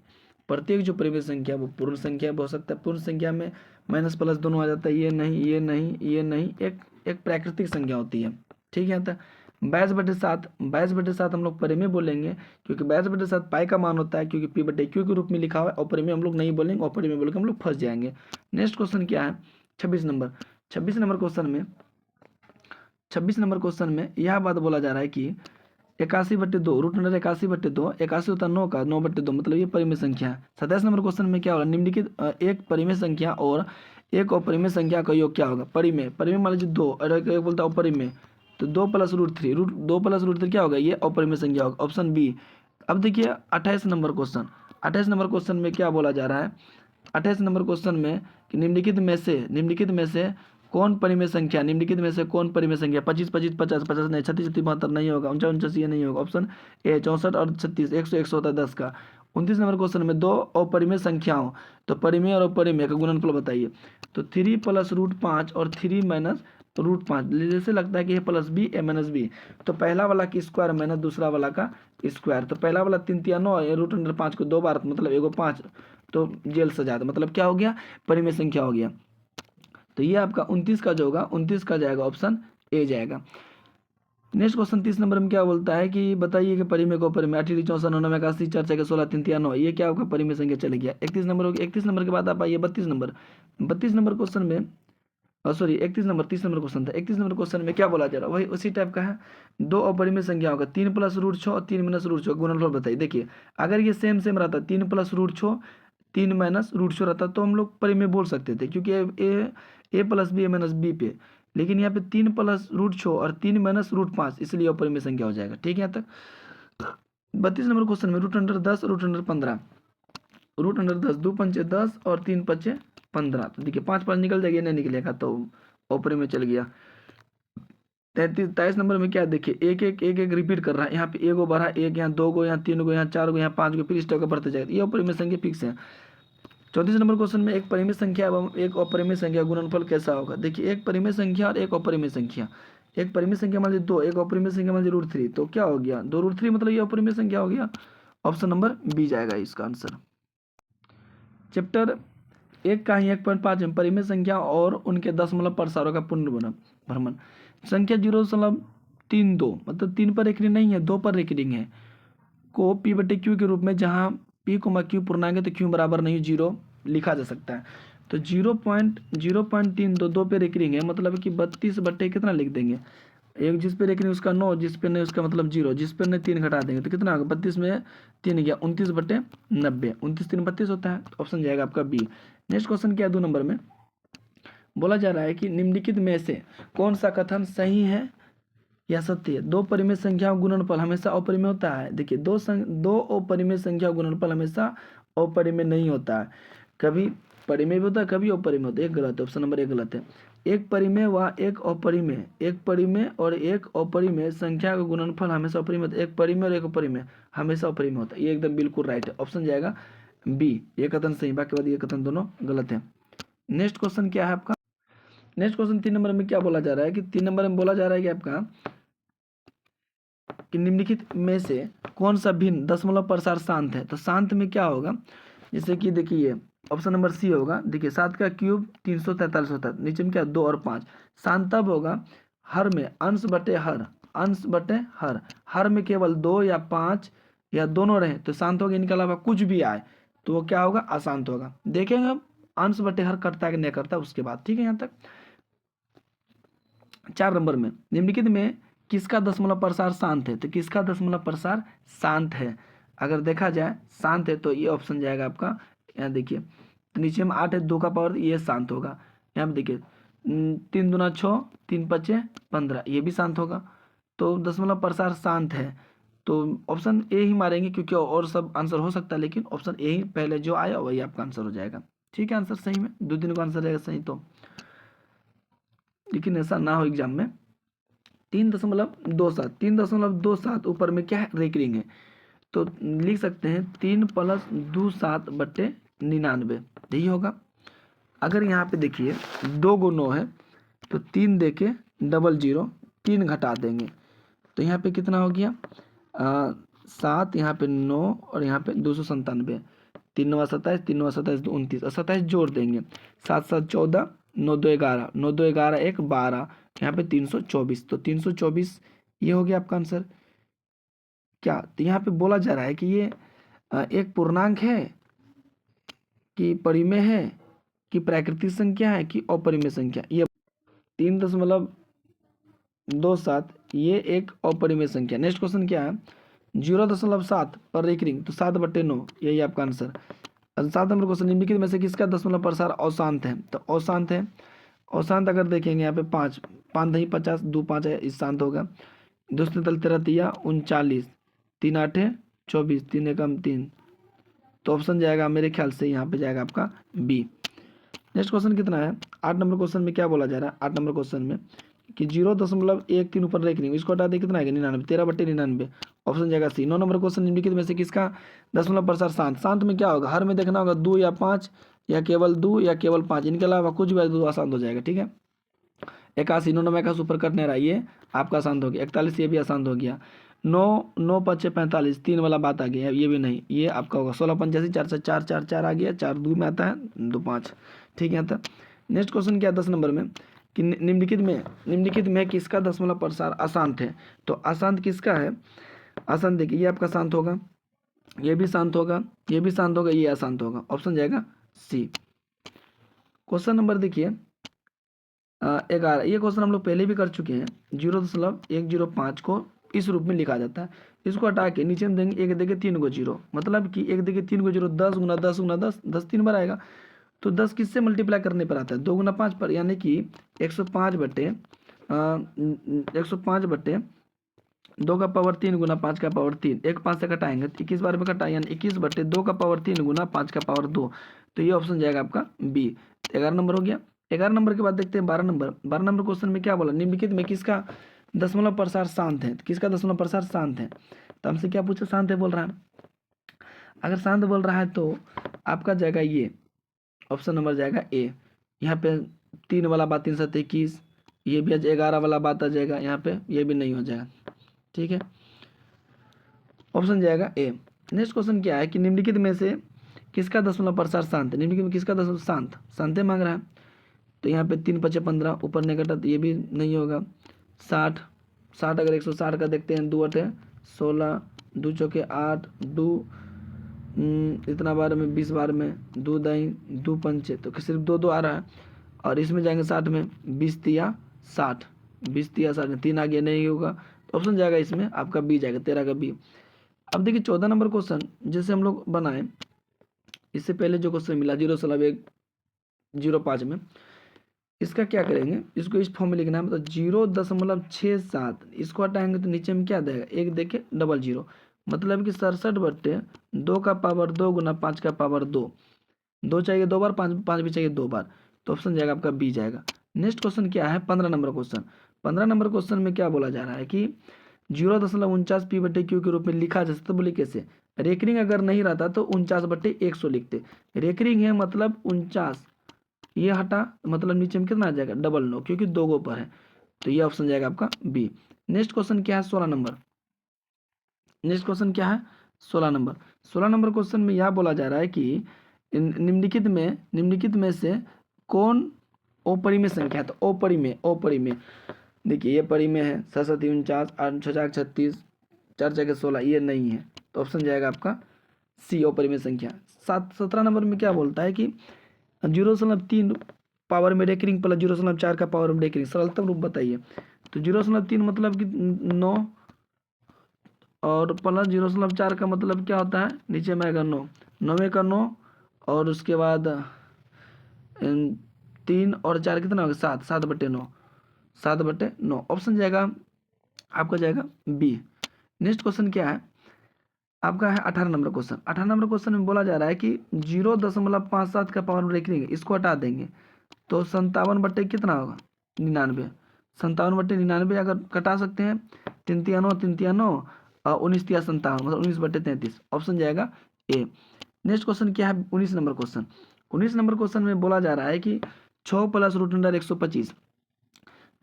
प्रत्येक जो परिमेय संख्या वो पूर्ण संख्या हो सकता है, पूर्ण संख्या में माइनस प्लस दोनों आ जाता है, ये नहीं ये नहीं ये नहीं, एक प्राकृतिक संख्या होती है। ठीक है, तो 22/7 हम लोग परिमेय बोलेंगे, क्योंकि 22/7 पाई का मान होता है, क्योंकि p/q के रूप में लिखा हुआ है, और परिमेय हम लोग नहीं बोलेंगे, और परिमेय बोल के हम लोग फंस जाएंगे। नेक्स्ट क्वेश्चन क्या है, 26 नंबर। 26 नंबर क्वेश्चन में यह बात बोला जा रहा है कि 81/2 √81/2, 81 होता है 9 का, 9/2 मतलब ये परिमेय संख्या है। 27 नंबर क्वेश्चन में क्या होगा, निम्नलिखित एक परिमेय संख्या और एक अपरिमेय संख्या का योग क्या होगा, परिमेय, परिमेय मान लीजिए 2 और एक बोलता है अपरिमेय, तो 2 + √3, 2 + √3 क्या होगा, ये अपरिमेय संख्या होगा, ऑप्शन बी। अब देखिए 28 नंबर क्वेश्चन, 28 नंबर क्वेश्चन में क्या बोला जा रहा है, 28 नंबर क्वेश्चन में कि निम्नलिखित में से कौन परिमेय संख्या, निम्नलिखित में से कौन परिमेय संख्या, 25 25 50 50 नहीं, 36 36 72 नहीं होगा, 49 49 ये नहीं होगा, ऑप्शन ए 64 और 36, 100 100 होता है 10 का। 29 नंबर क्वेश्चन में दो अपरिमेय संख्याओं, तो परिमेय और अपरिमेय का गुणनफल बताइए, तो 3 + √5 और 3 - √5, जैसे लगता है कि ये प्लस बी ए माइनस बी, तो पहला वाला की स्क्वायर माइनस दूसरा वाला का स्क्वायर, तो पहला वाला 3 तिया 9, √5 को 2 बार मतलब एगो 5, तो जेल सजाद, मतलब क्या हो गया, परिमेय संख्या हो गया। तो ये आपका 29 का जो होगा 29 का जाएगा, ऑप्शन ए जाएगा। नेक्स्ट क्वेश्चन 30 नंबर में क्या बोलता है कि बताइए कि परिमेय को परिमेय 38 64 99 81 4 6 16 3 3 9, ये क्या आपका परिमेय संख्या चले गया। 31 नंबर हो गया। 31 नंबर के बाद आप आइए 32 नंबर। 32 नंबर क्वेश्चन में सॉरी 31 नंबर 30 नंबर क्वेश्चन था। 31 नंबर क्वेश्चन में क्या बोला जा रहा है, वही उसी टाइप का है, दो अपरिमेय संख्या होगा 3 + √6 और 3 - √6 गुणनफल बताइए। देखिए अगर ये सेम रहता 3 + √6 3 - √6 रहता तो हम लोग परिमेय बोल सकते थे, क्योंकि ए प्लस बी ए माइनस बी पे, लेकिन यहाँ पे 3 + √6 और 3 - √5, इसलिए अपरिमेय संख्या हो जाएगा। ठीक है, यहाँ तक। 32 नंबर क्वेश्चन में √10 √15, √10 2 पंचे 10 और 3 पंचे 15, तो देखिए 5 5 निकल जाएगा, नहीं निकलेगा तो अपरिमेय चल गया। 23 नंबर में क्या देखिए एक एक रिपीट कर रहा है, यहाँ पे एगो बढ़ा, एक यहाँ 2 गो, यहाँ 3 गो, यहाँ 4 गो, यहाँ 5 गो, फिर इस टाइप का बढ़ते जाएगा, ये अपरिमेय संख्या फिक्स है। 34 नंबर क्वेश्चन में एक परिमेय संख्या एवं एक अपरिमेय संख्या गुणनफल कैसा होगा। देखिए एक परिमेय संख्या और एक अपरिमेय संख्या, एक परिमेय संख्या मान लीजिए 2, एक अपरिमेय संख्या मान लीजिए √3, तो क्या हो गया 2 √3 मतलब ये अपरिमेय संख्या हो गया, ऑप्शन नंबर बी जाएगा इसका आंसर। चैप्टर 1 का ही 1.5 में परिमेय संख्या और उनके दशमलव प्रसारों का पुनर्भ्रमण। संख्या 0.32 मतलब 3 पर रेखिंग नहीं है, 2 पर रेखिंग है, को p/q के रूप में, जहाँ p, q पूर्णांक है तो q बराबर नहीं 0 लिखा जा सकता है, तो 0.0.32 2 पे रेखिंग है, मतलब कि 32 बटे कितना लिख देंगे एक जिस पे रेखनी उसका 9, जिस पे नहीं उसका मतलब 0, जिस पे नहीं 3 घटा देंगे तो कितना होगा, 32 में 3 गया 29/90, 29 3 32 होता है। ऑप्शन जाएगा आपका बी। नेक्स्ट क्वेश्चन क्या है 2 नंबर में, बोला जा रहा है कि निम्नलिखित में से कौन सा कथन सही है या सत्य है। दो परिमेय संख्या गुणनफल हमेशा अपरिमेय होता है। देखिए दो अपरिमेय संख्या गुणनफल हमेशा अपरिमेय नहीं होता है, कभी परिमेय भी होता है कभी अपरिमेय होता है। एक गलत है, ऑप्शन नंबर 1 गलत है। एक परिमेय व एक अपरिमेय, एक परिमेय और एक अपरिमेय संख्या का गुणनफल हमेशा अपरिमेय होता है। एक परिमेय और एक अपरिमेय हमेशा अपरिमेय होता है, ये एकदम बिल्कुल राइट है। ऑप्शन जाएगा बी, ये कथन सही, बाकी बाद ये कथन दोनों गलत है। नेक्स्ट क्वेश्चन क्या है आपका, नेक्स्ट क्वेश्चन 3 नंबर में क्या बोला जा रहा है कि 3 नंबर में बोला जा रहा है कि आपका कि निम्नलिखित में से कौन सा भिन्न दशमलव प्रसार शांत है। तो शांत में क्या होगा, जैसे कि देखिए ऑप्शन नंबर सी होगा। देखिए 7 का क्यूब 343 होता है, नीचे में क्या 2 और 5। शांत तब होगा हर में अंश बटे हर, अंश बटे हर में केवल 2 या 5 या दोनों रहे तो शांत होगा, इनके अलावा कुछ भी आए तो वो क्या होगा, अशांत होगा। देखेंगे अब अंश बटे हर करता है कि नहीं करता उसके बाद, ठीक है। यहाँ तक 4 नंबर में निम्नलिखित में किसका दशमलव प्रसार शांत है। तो किसका दशमलव प्रसार शांत है, अगर देखा जाए शांत है तो ये ऑप्शन जाएगा आपका, यहाँ देखिए तो नीचे में 8 है, 2 का पावर, ये शांत होगा। यहाँ पे देखिए 3 दूना 6, 3 पचे 15, ये भी शांत होगा। तो दशमलव प्रसार शांत है तो ऑप्शन ए ही मारेंगे, क्योंकि और सब आंसर हो सकता है लेकिन ऑप्शन ए ही पहले जो आया वही आपका आंसर हो जाएगा। ठीक है, आंसर सही में 2-3 का आंसर रहेगा सही तो, लेकिन ऐसा ना हो एग्जाम में। 3.27, 3.27 ऊपर में क्या है, रेकरिंग है तो लिख सकते हैं 3 + 27/99, यही होगा। अगर यहाँ पे देखिए 2 को 9 है तो 3 दे के 00, 3 घटा देंगे तो यहाँ पे कितना हो गया 7, यहाँ पे 9 और यहाँ पे 297, 3 9 27, 3 9 27 2 29 और 27 जोड़ देंगे, 7 7 14, 9 2 11, 9 2 11 1 12, यहाँ पे 324, तो 324 ये हो गया आपका आंसर। क्या तो यहाँ पे बोला जा रहा है कि ये एक पूर्णांक है कि परिमेय है कि प्राकृतिक संख्या है कि अपरिमेय संख्या। ये 3.27 ये एक अपरिमेय संख्या। नेक्स्ट क्वेश्चन क्या है, 0.7 पर रेकरिंग तो 7/9, यही आपका आंसर। 7 नंबर क्वेश्चन, निम्नलिखित में से किसका दशमलव प्रसार अशांत है। तो अशांत है, अशांत अगर देखेंगे यहाँ पे 5 5 नहीं 50, 2 5 है, इस शांत होगा। 2 तल 13 39, 3 8 24, 3 एकम 3, तो ऑप्शन जाएगा मेरे ख्याल से यहाँ पे जाएगा आपका बी। नेक्स्ट क्वेश्चन कितना है, 8 नंबर क्वेश्चन में क्या बोला जा रहा है, 8 नंबर क्वेश्चन में कि 0.13 ऊपर रेकरिंग, इसको हटा दे कितना आएगा 99, 13/99, ऑप्शन जाएगा सी। 9 नंबर क्वेश्चन, निम्नलिखित में से किसका दशमलव प्रसार शांत। शांत में क्या होगा, हर में देखना होगा 2 या 5 या केवल 2 या केवल 5, इनके अलावा कुछ भी 2 अशांत हो जाएगा। ठीक है, 81, 9 91 ऊपर करने रहा, ये आपका अशांत हो गया। 41 ये भी अशांत हो गया। 9 9 5 45, 3 वाला बात आ गया, ये भी नहीं, ये आपका होगा। 16 85, 4 से 4 4 4 आ गया, 4 2 में आता है 2 5। ठीक है, था नेक्स्ट क्वेश्चन क्या 10 नंबर में कि निम्नलिखित में किसका दशमलव प्रसार अशांत है। तो अशांत किसका है, अशांत देखिए ये आपका शांत होगा, ये भी शांत होगा, ये भी शांत होगा, ये अशांत होगा, ऑप्शन जाएगा सी। क्वेश्चन नंबर देखिए 11, ये क्वेश्चन हम लोग पहले भी कर चुके हैं। 0.105 को इस रूप में लिखा जाता है, इसको हटा के नीचे में देंगे 1 देके 3 को 0, मतलब कि 1 देके 3 को 0, 10 गुना 10 गुना 10, 10 3 बार आएगा तो 10 किससे मल्टीप्लाई करने पर आता है, 2 गुना 5 पर, यानी कि 105/2 का पावर 3 गुना 5 का पावर 3, 1 5 से घटाएंगे तो 21 बार में घटा, यानी 21/2 का पावर 3 गुना 5 का पावर 2, तो ये ऑप्शन जाएगा आपका बी। 11 नंबर हो गया। 11 नंबर के बाद देखते हैं 12 नंबर। 12 नंबर क्वेश्चन में क्या बोला, निम्नलिखित में किसका दशमलव प्रसार शांत है। किसका दशमलव प्रसार शांत है, तो हमसे क्या पूछा, शांत है बोल रहा है। अगर शांत बोल रहा है तो आपका जाएगा ये ऑप्शन नंबर जाएगा ए। यहाँ पे 3 वाला बात 3 7 21, ये भी 11 वाला बात आ जाएगा यहाँ पे, ये भी नहीं हो जाएगा। ठीक है, ऑप्शन जाएगा ए। नेक्स्ट क्वेश्चन क्या है कि निम्नलिखित में से किसका दशमलव प्रसार शांत है। निम्नलिखित में किसका दशमलव शांत मांग रहा है, तो यहाँ पे 3 5 15 ऊपर नहीं घटा तो ये भी नहीं होगा। 60 अगर 160 का देखते हैं, 2 8 16, 2 चौके 8, 2 इतना बार में 20 बार में 2 दाई 2 पंचे, तो सिर्फ 2 2 आ रहा है, और इसमें जाएंगे 60 में 20 तिया 60, 20 तिया 3.5 आगे नहीं होगा, तो ऑप्शन जाएगा इसमें आपका बी जाएगा, 13 का बी। अब देखिए 14 नंबर क्वेश्चन जैसे हम लोग बनाए, इससे पहले जो क्वेश्चन मिला 0.105 में, इसका क्या करेंगे, इसको इस फॉर्म में लिखना है, मतलब 0.67, इसको हटाएंगे तो नीचे में क्या देगा, एक देखे 00, मतलब कि 67/2 का पावर 2 गुना 5 का पावर 2, 2 चाहिए 2 बार, 5 भी चाहिए 2 बार, तो ऑप्शन जाएगा आपका बी जाएगा। नेक्स्ट क्वेश्चन क्या है, 15 नंबर क्वेश्चन। 15 नंबर क्वेश्चन में क्या बोला जा रहा है कि 0.49 P/Q के रूप में लिखा जा सकता है, बोले कैसे, रेकरिंग अगर नहीं रहता तो 49/100 लिखते, रेकरिंग है मतलब 49, ये हटा मतलब नीचे में कितना आ जाएगा 99, क्योंकि 2 गो पर है, तो ये ऑप्शन जाएगा आपका बी। नेक्स्ट क्वेश्चन क्या है 16 नंबर, नेक्स्ट क्वेश्चन क्या है 16 नंबर। 16 नंबर क्वेश्चन में यह बोला जा रहा है कि निम्नलिखित में से कौन अपरिमेय संख्या है, तो अपरिमेय देखिए, ये परिमेय है 7 49 8 6 36 4 6 16, ये नहीं है, तो ऑप्शन जाएगा आपका सी अपरिमेय संख्या। 17 नंबर में क्या बोलता है कि 0.3 पावर में रेकरिंग प्लस 0.4 का पावर में रेकरिंग, सरलतम रूप बताइए, तो 0.3 मतलब कि 9 और प्लस 0.4 का मतलब क्या होता है, नीचे में आएगा 9, 9 का 9 और उसके बाद 3 और 4 कितना होगा 7, 7/9, 7/9, ऑप्शन जाएगा आपका जाएगा बी। नेक्स्ट क्वेश्चन क्या है आपका है 18 नंबर क्वेश्चन। 18 नंबर क्वेश्चन में बोला जा रहा है कि 0.57 का पावर में रेकरिंग, इसको हटा देंगे तो 57/ कितना होगा 99, 57/99 अगर कटा सकते हैं, 3 तिया 9 3 तिया 9 और 19 तिया 57, मतलब 19/33, ऑप्शन जाएगा ए। नेक्स्ट क्वेश्चन क्या है 19 नंबर क्वेश्चन। 19 नंबर क्वेश्चन में बोला जा रहा है कि 6 + √125,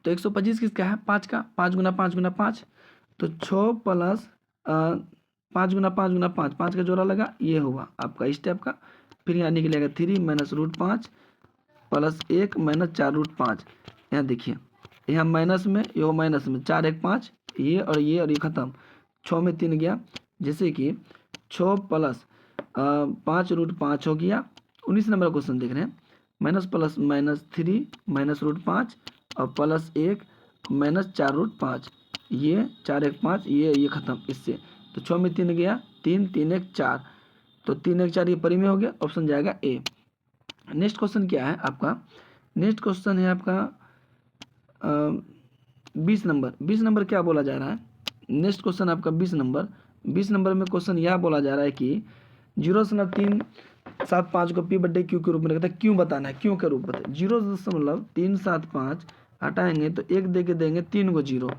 तो 125 किसका है 5 का, 5 गुना 5 गुना 5, तो 6 प्लस 5 गुना 5 गुना 5, 5 का जोड़ा लगा, ये हुआ आपका इस टाइप का, फिर यहाँ निकलेगा 3 - √5 प्लस 1 - 4√5, यहाँ देखिए यहाँ माइनस में, ये माइनस में 4 1 5, ये और ये खत्म, 6 में 3 गया, जैसे कि 6 प्लस 5√5 हो गया। 19 नंबर क्वेश्चन देख रहे हैं, माइनस प्लस -3 - √5 और प्लस 1 - 4√5, ये 4 1 5, ये खत्म इससे, तो 6 में 3 गया, 3 3 1 4, तो 3 1 4 ये परिमेय हो गया, ऑप्शन जाएगा ए। नेक्स्ट क्वेश्चन क्या है आपका, नेक्स्ट क्वेश्चन है आपका 20 नंबर। 20 नंबर क्या बोला जा रहा है, नेक्स्ट क्वेश्चन आपका 20 नंबर। 20 नंबर में क्वेश्चन यह बोला जा रहा है कि 0.375 को P/Q के रूप में रखता है, क्यों बताना है, क्यों के रूप बताए, 0.375 हटाएंगे तो एक दे के देंगे 3 गो 0,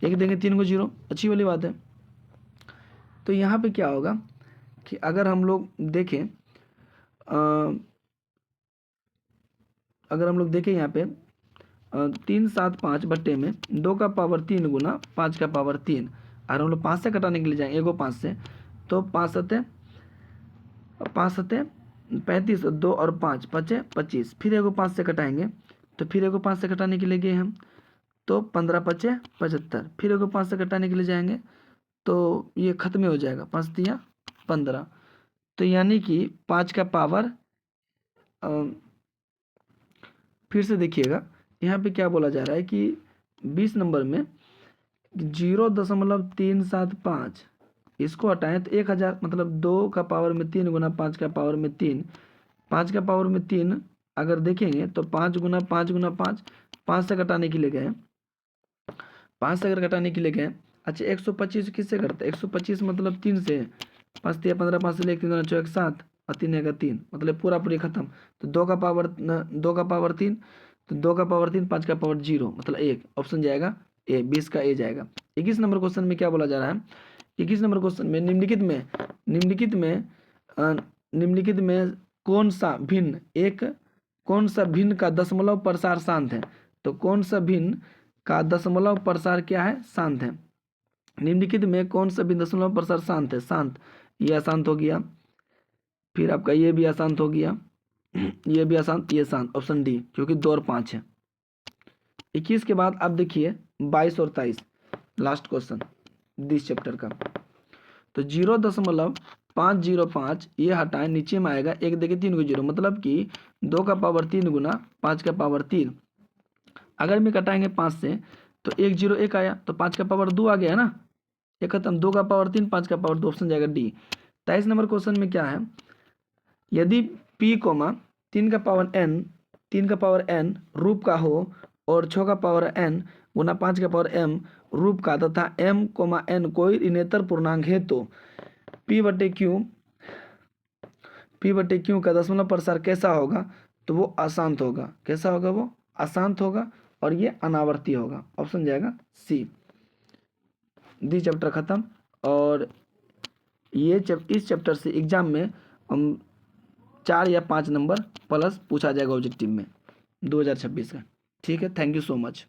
एक देंगे 3 गो 0, अच्छी वाली बात है। तो यहाँ पे क्या होगा कि अगर हम लोग देखें यहाँ पे 375 में 2 का पावर 3 गुना 5 का पावर 3, और हम लोग 5 से कटाने के लिए जाएंगे, एगो 5 से, तो 5 सते 35, 2 और 5 5 25, फिर एगो 5 से कटाएंगे, तो फिर एगो 5 से कटाने के लिए गए हम, तो 15 5 75, फिर एगो 5 से कटाने के लिए जाएंगे, तो ये खत्म हो जाएगा, 5 तिया 15, तो यानी कि 5 का पावर फिर से देखिएगा यहाँ पे क्या बोला जा रहा है कि 20 नंबर में 0.375 इसको हटाएं तो 1000, मतलब 2 का पावर में 3 गुना 5 का पावर में 3, 5 का पावर में 3 अगर देखेंगे तो 5 गुना 5 गुना 5, 5 से कटाने के लिए गए, 5 से अगर कटाने के लिए गए, अच्छा 125 किससे करते हैं, 125 मतलब 3 से, 5 तिया 15, 5 से 1 3 2 1 7 और 3 1 3, मतलब पूरा खत्म, तो 2 का पावर 3, तो 2 का पावर 3, 5 का पावर 0, मतलब 1, ऑप्शन जाएगा ए, 20 का ए जाएगा। 21 नंबर क्वेश्चन में क्या बोला जा रहा है, 21 नंबर क्वेश्चन में निम्नलिखित में कौन सा भिन्न का दशमलव प्रसार शांत है, तो कौन सा भिन्न का दशमलव प्रसार क्या है शांत है, निम्नलिखित में कौन सा भिन्न दशमलव प्रसार शांत है, शांत, ये अशांत हो गया, फिर आपका ये भी अशांत हो गया, ये भी अशांत, ये शांत, ऑप्शन डी, क्योंकि 2 और 5 है। 21 के बाद आप देखिए 22 और 23 लास्ट क्वेश्चन दिस चैप्टर का, तो 0.505 ये हटाएं, नीचे में आएगा एक देखिए 3 को 0, मतलब कि 2 का पावर 3 गुना 5 का पावर 3, अगर में कटाएंगे 5 से तो 1 0 1 आया, तो 5 का पावर 2 आ गया है ना, ये खत्म। 2 का पावर 3, 5 का पावर 2, ऑप्शन जाएगा डी। 23 नंबर क्वेश्चन में क्या है, यदि p कोमा 3 का पावर n रूप का हो और 6 का पावर n गुना 5 का पावर m रूप का तथा m कोमा n कोई ऋणेतर पूर्णांक है तो p बटे q का दशमलव प्रसार कैसा होगा, तो वो अशांत होगा। कैसा होगा, वो अशांत होगा और ये अनावर्ती होगा, ऑप्शन जाएगा सी। डी चैप्टर खत्म। और ये इस चैप्टर से एग्जाम में 4 या 5 नंबर प्लस पूछा जाएगा ऑब्जेक्टिव में 2026 का। ठीक है, थैंक यू सो मच।